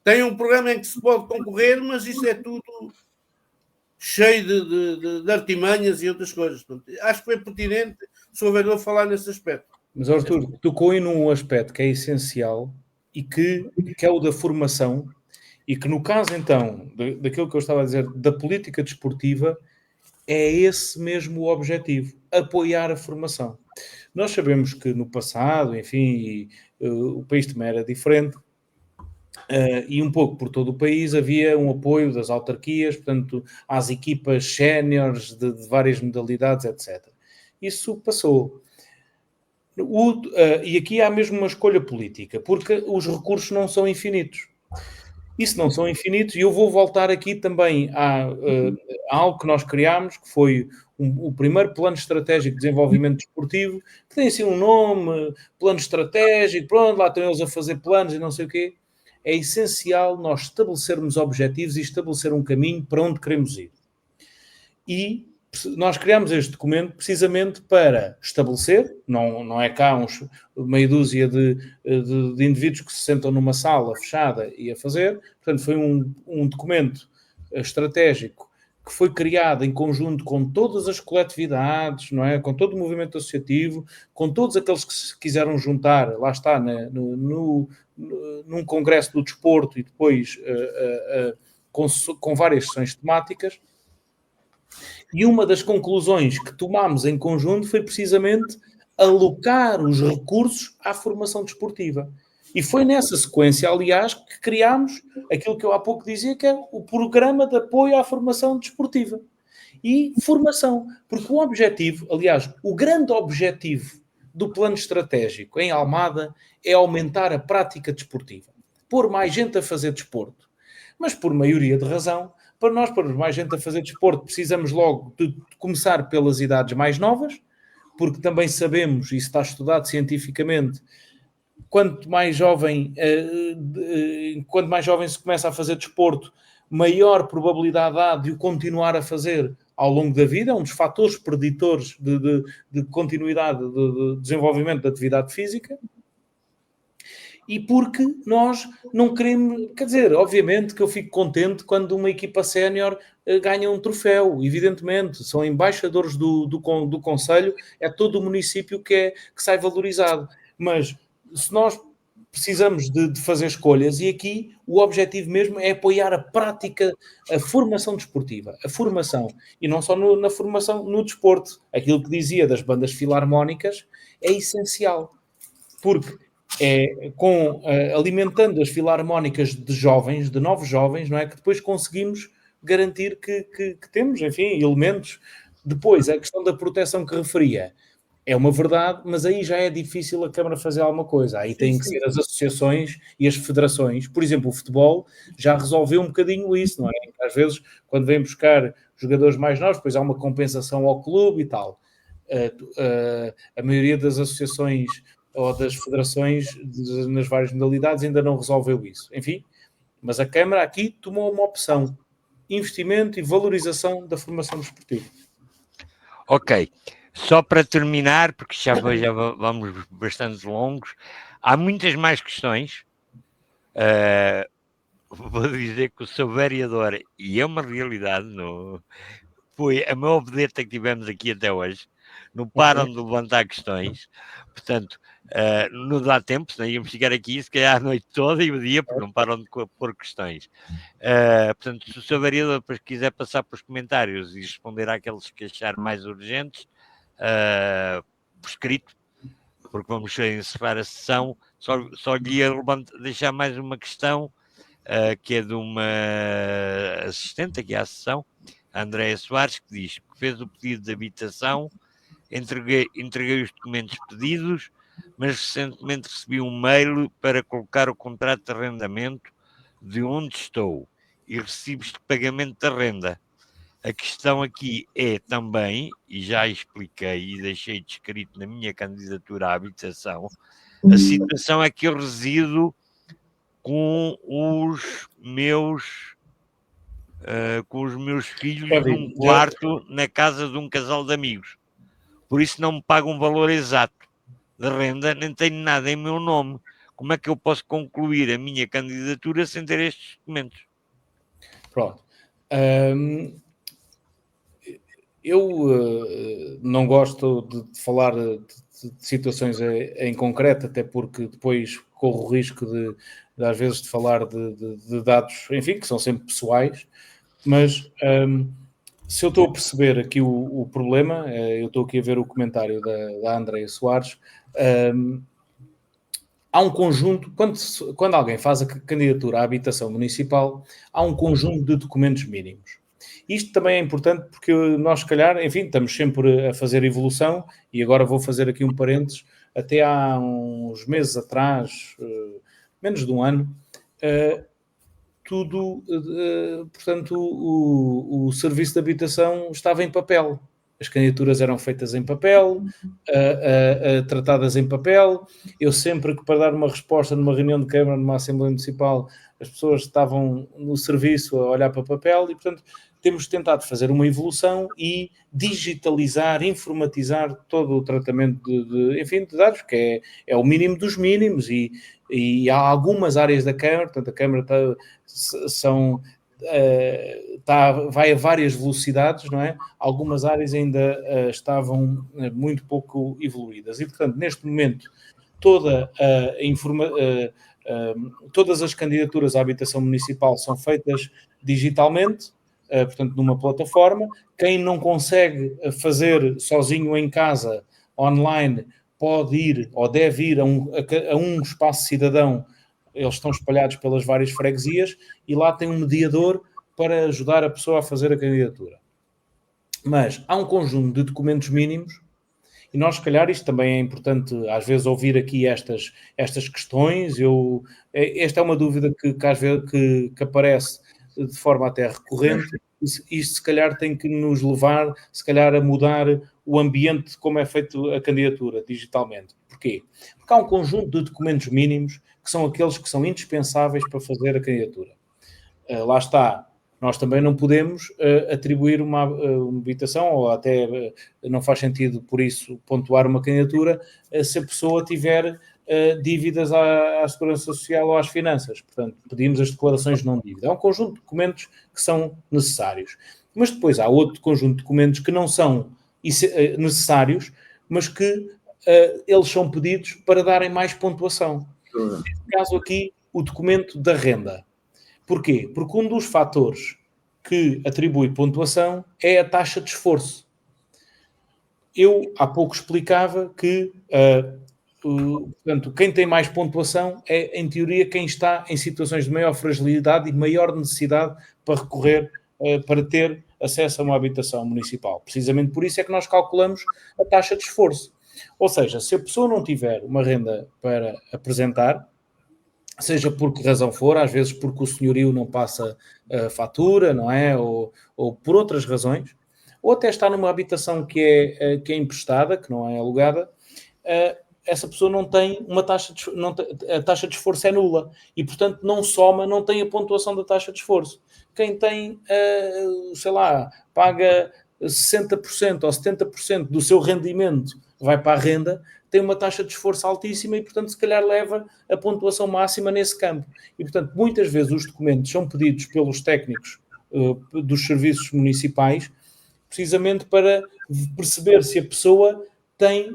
Tem um programa em que se pode concorrer, mas isso é tudo cheio de artimanhas e outras coisas. Portanto, acho que foi pertinente o Sr. Vereador falar nesse aspecto. Mas, Artur, tocou aí num aspecto que é essencial e que é o da formação, e que no caso, então, daquilo que eu estava a dizer, da política desportiva, é esse mesmo o objetivo, apoiar a formação. Nós sabemos que no passado, enfim, o país também era diferente, e um pouco por todo o país havia um apoio das autarquias, portanto, às equipas séniores de várias modalidades, etc. Isso passou. E aqui há mesmo uma escolha política, porque os recursos não são infinitos. E se não são infinitos, e eu vou voltar aqui também a algo que nós criámos, que foi o primeiro plano estratégico de desenvolvimento desportivo, que tem assim um nome, plano estratégico, pronto, lá estão eles a fazer planos e não sei o quê. É essencial nós estabelecermos objetivos e estabelecer um caminho para onde queremos ir. E nós criamos este documento precisamente para estabelecer, não é cá meia dúzia de indivíduos que se sentam numa sala fechada e a fazer. Portanto, foi um documento estratégico que foi criado em conjunto com todas as coletividades, não é? Com todo o movimento associativo, com todos aqueles que se quiseram juntar, lá está, num congresso do desporto e depois com várias sessões temáticas. E uma das conclusões que tomámos em conjunto foi precisamente alocar os recursos à formação desportiva. E foi nessa sequência, aliás, que criámos aquilo que eu há pouco dizia, que é o Programa de Apoio à Formação Desportiva. e formação. Porque o objetivo, aliás, o grande objetivo do plano estratégico em Almada é aumentar a prática desportiva. Pôr mais gente a fazer desporto. Mas por maioria de razão, para nós pormos mais gente a fazer desporto, precisamos logo de começar pelas idades mais novas, porque também sabemos, e isso está estudado cientificamente, quanto mais jovem se começa a fazer desporto, maior probabilidade há de o continuar a fazer ao longo da vida, é um dos fatores preditores de continuidade de desenvolvimento da atividade física, e porque nós não queremos, quer dizer, obviamente que eu fico contente quando uma equipa sénior ganha um troféu, evidentemente, são embaixadores do Conselho, é todo o município que sai valorizado, mas se nós precisamos de fazer escolhas, e aqui o objetivo mesmo é apoiar a prática, a formação desportiva, a formação, e não só na formação no desporto, aquilo que dizia das bandas filarmónicas é essencial, porque alimentando as filarmónicas de jovens, de novos jovens, não é, que depois conseguimos garantir que temos, enfim, elementos. Depois, a questão da proteção que referia, é uma verdade, mas aí já é difícil a Câmara fazer alguma coisa. Aí têm que ser as associações e as federações. Por exemplo, o futebol já resolveu um bocadinho isso, não é? Às vezes, quando vêm buscar jogadores mais novos, depois há uma compensação ao clube e tal. A maioria das associações ou das federações nas várias modalidades ainda não resolveu isso. Enfim, mas a Câmara aqui tomou uma opção. Investimento e valorização da formação desportiva. Ok. Só para terminar, porque já vamos bastante longos, há muitas mais questões. Vou dizer que o seu vereador, e é uma realidade, foi a maior vedeta que tivemos aqui até hoje, não param de levantar questões, portanto, não dá tempo, senão íamos ficar aqui se calhar a noite toda e o dia, porque não param de pôr questões. Portanto, se o seu vereador depois quiser passar para os comentários e responder àqueles que achar mais urgentes, por escrito, porque vamos encerrar a sessão, só lhe ia deixar mais uma questão, que é de uma assistente aqui à sessão, a Andréia Soares, que diz que fez o pedido de habitação, entreguei os documentos pedidos, mas recentemente recebi um mail para colocar o contrato de arrendamento de onde estou e recibos de pagamento da renda. A questão aqui é também, e já expliquei e deixei descrito na minha candidatura à habitação, a situação é que eu resido com os meus filhos num quarto na casa de um casal de amigos. Por isso não me pagam um valor exato de renda, nem tenho nada em meu nome. Como é que eu posso concluir a minha candidatura sem ter estes documentos? Pronto. Eu não gosto de falar de situações em concreto, até porque depois corro o risco de às vezes de falar de dados, enfim, que são sempre pessoais, mas se eu estou a perceber aqui o problema, eu estou aqui a ver o comentário da Andréia Soares, há um conjunto, quando alguém faz a candidatura à habitação municipal, há um conjunto de documentos mínimos. Isto também é importante porque nós, se calhar, enfim, estamos sempre a fazer evolução, e agora vou fazer aqui um parênteses, até há uns meses atrás, menos de um ano, portanto, o serviço de habitação estava em papel. As candidaturas eram feitas em papel, tratadas em papel. Eu sempre que para dar uma resposta numa reunião de Câmara, numa Assembleia Municipal, as pessoas estavam no serviço a olhar para o papel e, portanto, temos tentado fazer uma evolução e digitalizar, informatizar todo o tratamento de dados, que é o mínimo dos mínimos, e há algumas áreas da Câmara, portanto, a Câmara vai a várias velocidades, não é? Algumas áreas ainda estavam muito pouco evoluídas e, portanto, neste momento, todas as candidaturas à habitação municipal são feitas digitalmente, portanto, numa plataforma. Quem não consegue fazer sozinho em casa, online, pode ir ou deve ir a um espaço cidadão. Eles estão espalhados pelas várias freguesias e lá tem um mediador para ajudar a pessoa a fazer a candidatura. Mas há um conjunto de documentos mínimos, e nós, se calhar, isto também é importante, às vezes, ouvir aqui estas questões. Esta é uma dúvida que às vezes que aparece de forma até recorrente. Isto, se calhar, tem que nos levar, se calhar, a mudar o ambiente de como é feita a candidatura digitalmente. Porquê? Porque há um conjunto de documentos mínimos que são aqueles que são indispensáveis para fazer a candidatura. Lá está. Nós também não podemos atribuir uma habitação, ou até não faz sentido, por isso, pontuar uma candidatura se a pessoa tiver dívidas à Segurança Social ou às finanças. Portanto, pedimos as declarações de não dívida. Há um conjunto de documentos que são necessários. Mas depois há outro conjunto de documentos que não são necessários, mas que eles são pedidos para darem mais pontuação. Neste caso aqui, o documento da renda. Porquê? Porque um dos fatores que atribui pontuação é a taxa de esforço. Eu, há pouco, explicava que, portanto, quem tem mais pontuação é, em teoria, quem está em situações de maior fragilidade e maior necessidade para recorrer, para ter acesso a uma habitação municipal. Precisamente por isso é que nós calculamos a taxa de esforço. Ou seja, se a pessoa não tiver uma renda para apresentar, seja por que razão for, às vezes porque o senhorio não passa a fatura, não é? Ou por outras razões, ou até está numa habitação que é emprestada, que não é alugada, essa pessoa não tem uma taxa de, a taxa de esforço é nula e, portanto, não soma, não tem a pontuação da taxa de esforço. Quem tem, sei lá, paga 60% ou 70% do seu rendimento vai para a renda, tem uma taxa de esforço altíssima e, portanto, se calhar leva a pontuação máxima nesse campo. E, portanto, muitas vezes os documentos são pedidos pelos técnicos dos serviços municipais precisamente para perceber se a pessoa tem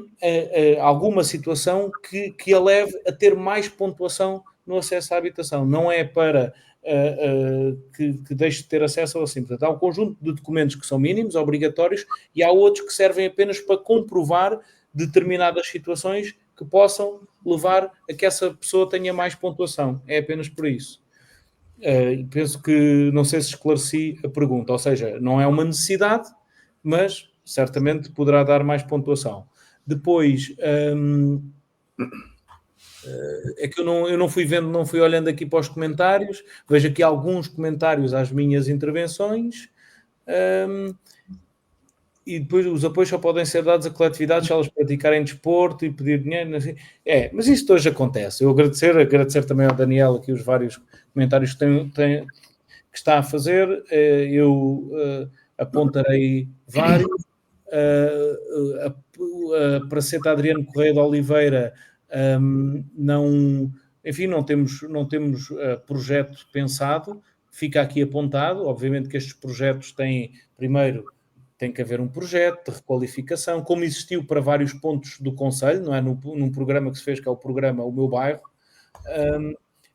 alguma situação que a leve a ter mais pontuação no acesso à habitação. Não é para que deixe de ter acesso ao assim. Portanto, há um conjunto de documentos que são mínimos, obrigatórios, e há outros que servem apenas para comprovar determinadas situações que possam levar a que essa pessoa tenha mais pontuação. É apenas por isso. Penso que, não sei se esclareci a pergunta, ou seja, não é uma necessidade, mas certamente poderá dar mais pontuação. Depois, é que eu não fui vendo, não fui olhando aqui para os comentários, vejo aqui alguns comentários às minhas intervenções, e depois os apoios só podem ser dados a coletividades se elas praticarem desporto e pedir dinheiro. Assim. Mas isto hoje acontece. Eu agradecer também ao Daniel aqui os vários comentários que está a fazer. Eu apontarei vários. A Praceta Adriano Correia de Oliveira, não temos projeto pensado. Fica aqui apontado. Obviamente que estes projetos têm, primeiro, tem que haver um projeto de requalificação, como existiu para vários pontos do Conselho, não é? Num programa que se fez, que é o programa O Meu Bairro,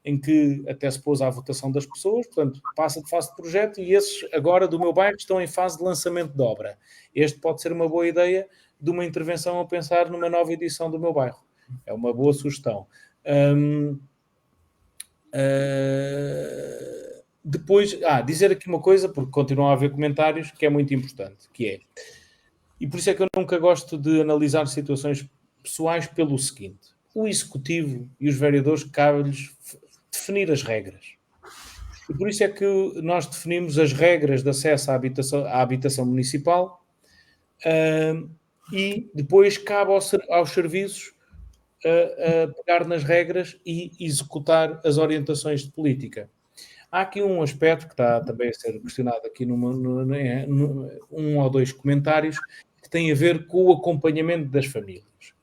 em que até se pôs à votação das pessoas, portanto, passa de fase de projeto, e esses agora do Meu Bairro estão em fase de lançamento de obra. Este pode ser uma boa ideia de uma intervenção a pensar numa nova edição do Meu Bairro. É uma boa sugestão. Depois, dizer aqui uma coisa, porque continuam a haver comentários, que é muito importante, que é, e por isso é que eu nunca gosto de analisar situações pessoais pelo seguinte: o Executivo e os vereadores cabe-lhes definir as regras. E por isso é que nós definimos as regras de acesso à habitação municipal, e depois cabe aos serviços pegar nas regras e executar as orientações de política. Há aqui um aspecto que está também a ser questionado aqui um ou dois comentários, que tem a ver com o acompanhamento das famílias.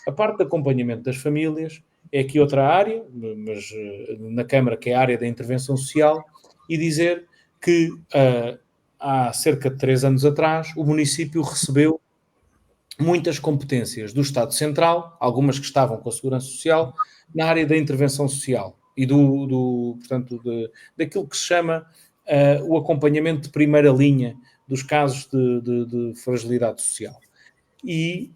A parte do acompanhamento das famílias é aqui outra área, mas na Câmara, que é a área da intervenção social, e dizer que há cerca de 3 anos atrás o município recebeu muitas competências do Estado Central, algumas que estavam com a Segurança Social, na área da intervenção social e portanto, daquilo que se chama o acompanhamento de primeira linha dos casos de fragilidade social. E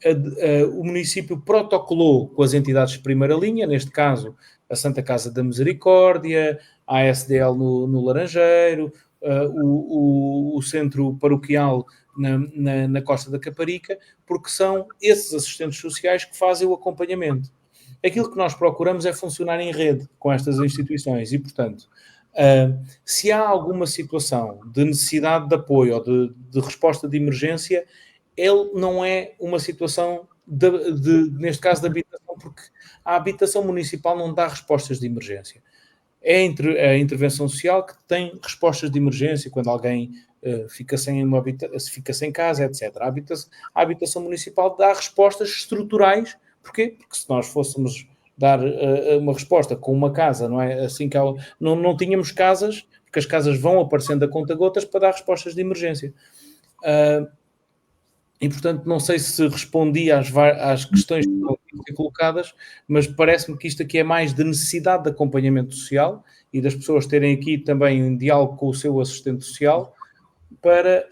o município protocolou com as entidades de primeira linha, neste caso a Santa Casa da Misericórdia, a ASDL no Laranjeiro, o Centro Paroquial na Costa da Caparica, porque são esses assistentes sociais que fazem o acompanhamento. Aquilo que nós procuramos é funcionar em rede com estas instituições e, portanto, se há alguma situação de necessidade de apoio ou de resposta de emergência, ele não é uma situação, neste caso, de habitação, porque a habitação municipal não dá respostas de emergência. É a intervenção social que tem respostas de emergência quando alguém fica sem casa, etc. A habitação municipal dá respostas estruturais. Porquê? Porque se nós fôssemos dar uma resposta com uma casa, não é? Assim que não tínhamos casas, porque as casas vão aparecendo a conta-gotas para dar respostas de emergência. E, portanto, não sei se respondi às questões que estão aqui colocadas, mas parece-me que isto aqui é mais de necessidade de acompanhamento social e das pessoas terem aqui também um diálogo com o seu assistente social para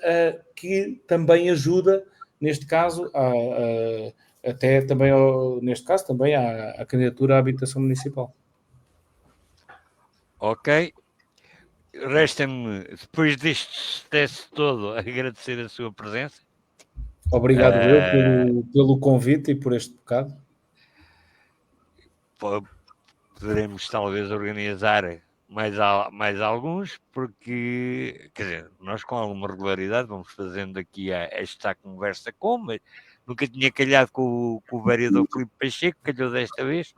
que também ajuda, neste caso, até também, neste caso, também à candidatura à habitação municipal. Ok. Resta-me, depois deste teste todo, agradecer a sua presença. Obrigado eu pelo convite e por este bocado. Poderemos talvez organizar mais alguns, porque, quer dizer, nós com alguma regularidade vamos fazendo aqui esta conversa mas nunca tinha calhado com o vereador Filipe Pacheco, calhou desta vez,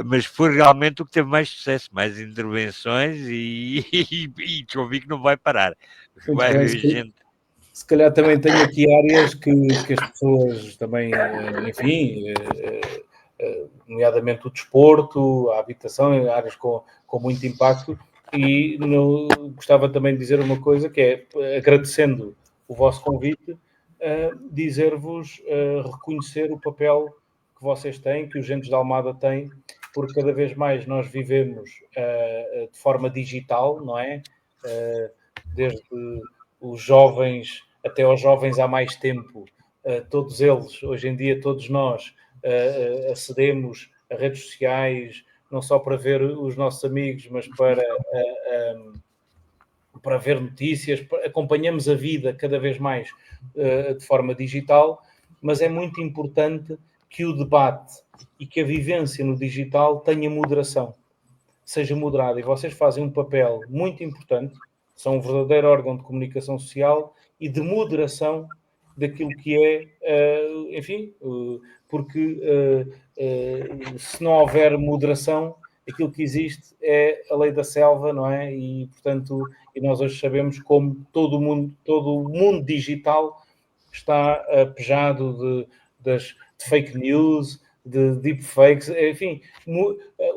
mas foi realmente o que teve mais sucesso, mais intervenções e ouvi que não vai parar. Vai haver gente. Se calhar também tenho aqui áreas que as pessoas também, enfim, nomeadamente o desporto, a habitação, áreas com muito impacto, e gostava também de dizer uma coisa, que é, agradecendo o vosso convite, dizer-vos, reconhecer o papel que vocês têm, que os Gentes da Almada têm, porque cada vez mais nós vivemos de forma digital, não é? Desde os jovens até aos jovens há mais tempo, todos eles, hoje em dia, todos nós acedemos a redes sociais, não só para ver os nossos amigos, mas para ver notícias, acompanhamos a vida cada vez mais de forma digital, mas é muito importante que o debate e que a vivência no digital tenha moderação, seja moderada, e vocês fazem um papel muito importante, são um verdadeiro órgão de comunicação social e de moderação daquilo que é, enfim, porque se não houver moderação, aquilo que existe é a lei da selva, não é? E, portanto, nós hoje sabemos como todo o mundo digital está pejado de fake news, de deepfakes, enfim,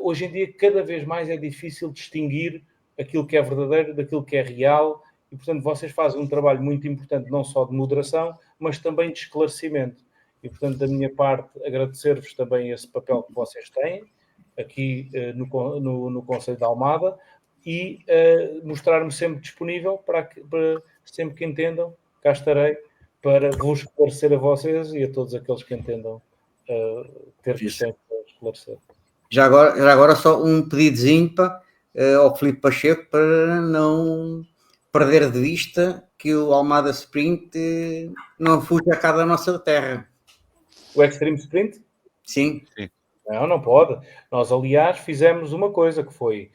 hoje em dia cada vez mais é difícil distinguir aquilo que é verdadeiro daquilo que é real, e portanto vocês fazem um trabalho muito importante, não só de moderação, mas também de esclarecimento. E portanto, da minha parte, agradecer-vos também esse papel que vocês têm aqui no Conselho de Almada, e mostrar-me sempre disponível para sempre que entendam, cá estarei para vos esclarecer a vocês e a todos aqueles que entendam ter questões para esclarecer. Já agora só um pedidozinho ao Filipe Pacheco para não perder de vista que o Almada Sprint não fuja cá da nossa terra. O Extreme Sprint? Sim. Não pode. Nós, aliás, fizemos uma coisa que foi,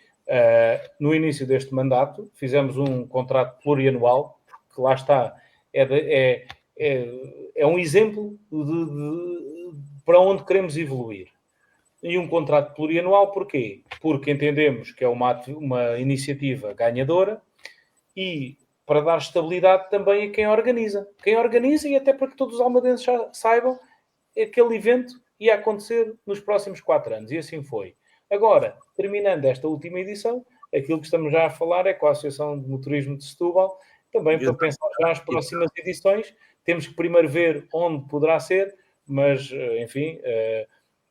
no início deste mandato, fizemos um contrato plurianual, que lá está, é um exemplo para onde queremos evoluir. E um contrato plurianual, porquê? Porque entendemos que é uma iniciativa ganhadora e para dar estabilidade também a quem organiza. Quem organiza, e até para que todos os almadenses já saibam, aquele evento ia acontecer nos próximos 4 anos. E assim foi. Agora, terminando esta última edição, aquilo que estamos já a falar é com a Associação de Motorismo de Setúbal, também para pensar já nas próximas edições. Temos que primeiro ver onde poderá ser, mas, enfim,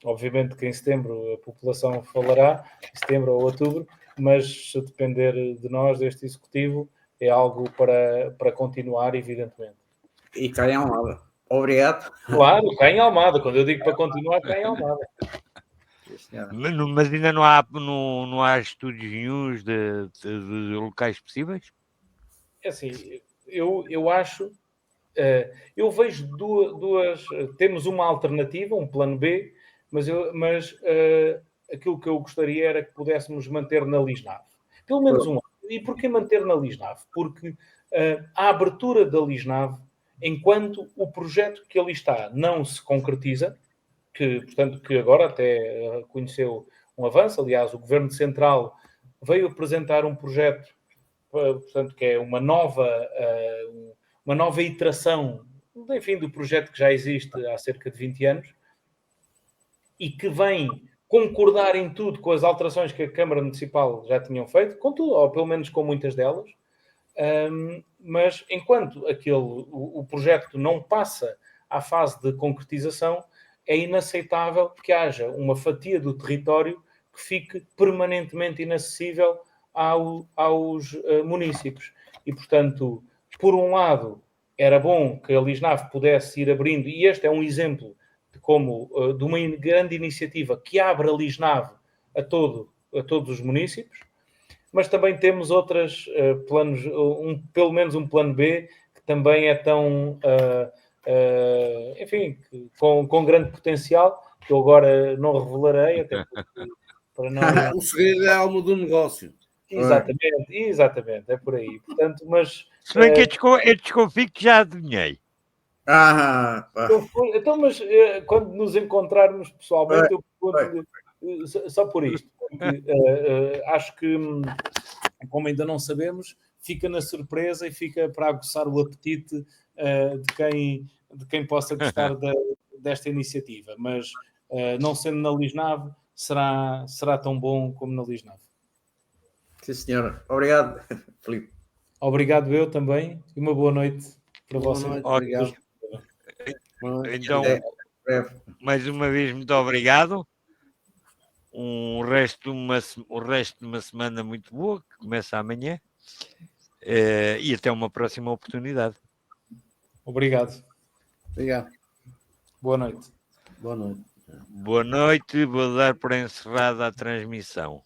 obviamente que em setembro a população falará, em setembro ou outubro, mas se depender de nós, deste Executivo, é algo para continuar, evidentemente. E cá em Almada. Obrigado. Claro, cá em Almada. Quando eu digo para continuar, cá em Almada. Mas ainda não há estúdios nenhuns de locais possíveis? É assim, eu acho eu vejo duas. Temos uma alternativa, um plano B, mas aquilo que eu gostaria era que pudéssemos manter na Lisnave. Pelo menos um ano. E porquê manter na Lisnave? Porque a abertura da Lisnave, enquanto o projeto que ali está não se concretiza, portanto, que agora até conheceu um avanço, aliás, o Governo Central veio apresentar um projeto, portanto, que é uma nova iteração, enfim, do projeto que já existe há cerca de 20 anos e que vem concordar em tudo com as alterações que a Câmara Municipal já tinham feito, com tudo, ou pelo menos com muitas delas, mas enquanto o projeto não passa à fase de concretização, é inaceitável que haja uma fatia do território que fique permanentemente inacessível aos municípios. E, portanto, por um lado, era bom que a Lisnave pudesse ir abrindo, e este é um exemplo de uma grande iniciativa que abre a Lisnave a todos os municípios, mas também temos outros planos, pelo menos um plano B, que também é tão, enfim, com grande potencial, que eu agora não revelarei, até para não... O segredo é a alma do negócio. Exatamente, é por aí. Portanto, mas... Se bem que eu desconfio que já adivinhei. Então, mas quando nos encontrarmos pessoalmente, eu pergunto-lhe só por isto. Porque, acho que, como ainda não sabemos, fica na surpresa e fica para aguçar o apetite de quem possa gostar desta iniciativa. Mas, não sendo na Lisnave, será tão bom como na Lisnave. Sim, senhora. Obrigado, Filipe. Obrigado eu também e uma boa noite para vocês. Boa noite, obrigado. Então, mais uma vez, muito obrigado. O resto de uma semana muito boa, que começa amanhã. E até uma próxima oportunidade. Obrigado. Obrigado. Boa noite. Boa noite. Boa noite. Vou dar por encerrada a transmissão.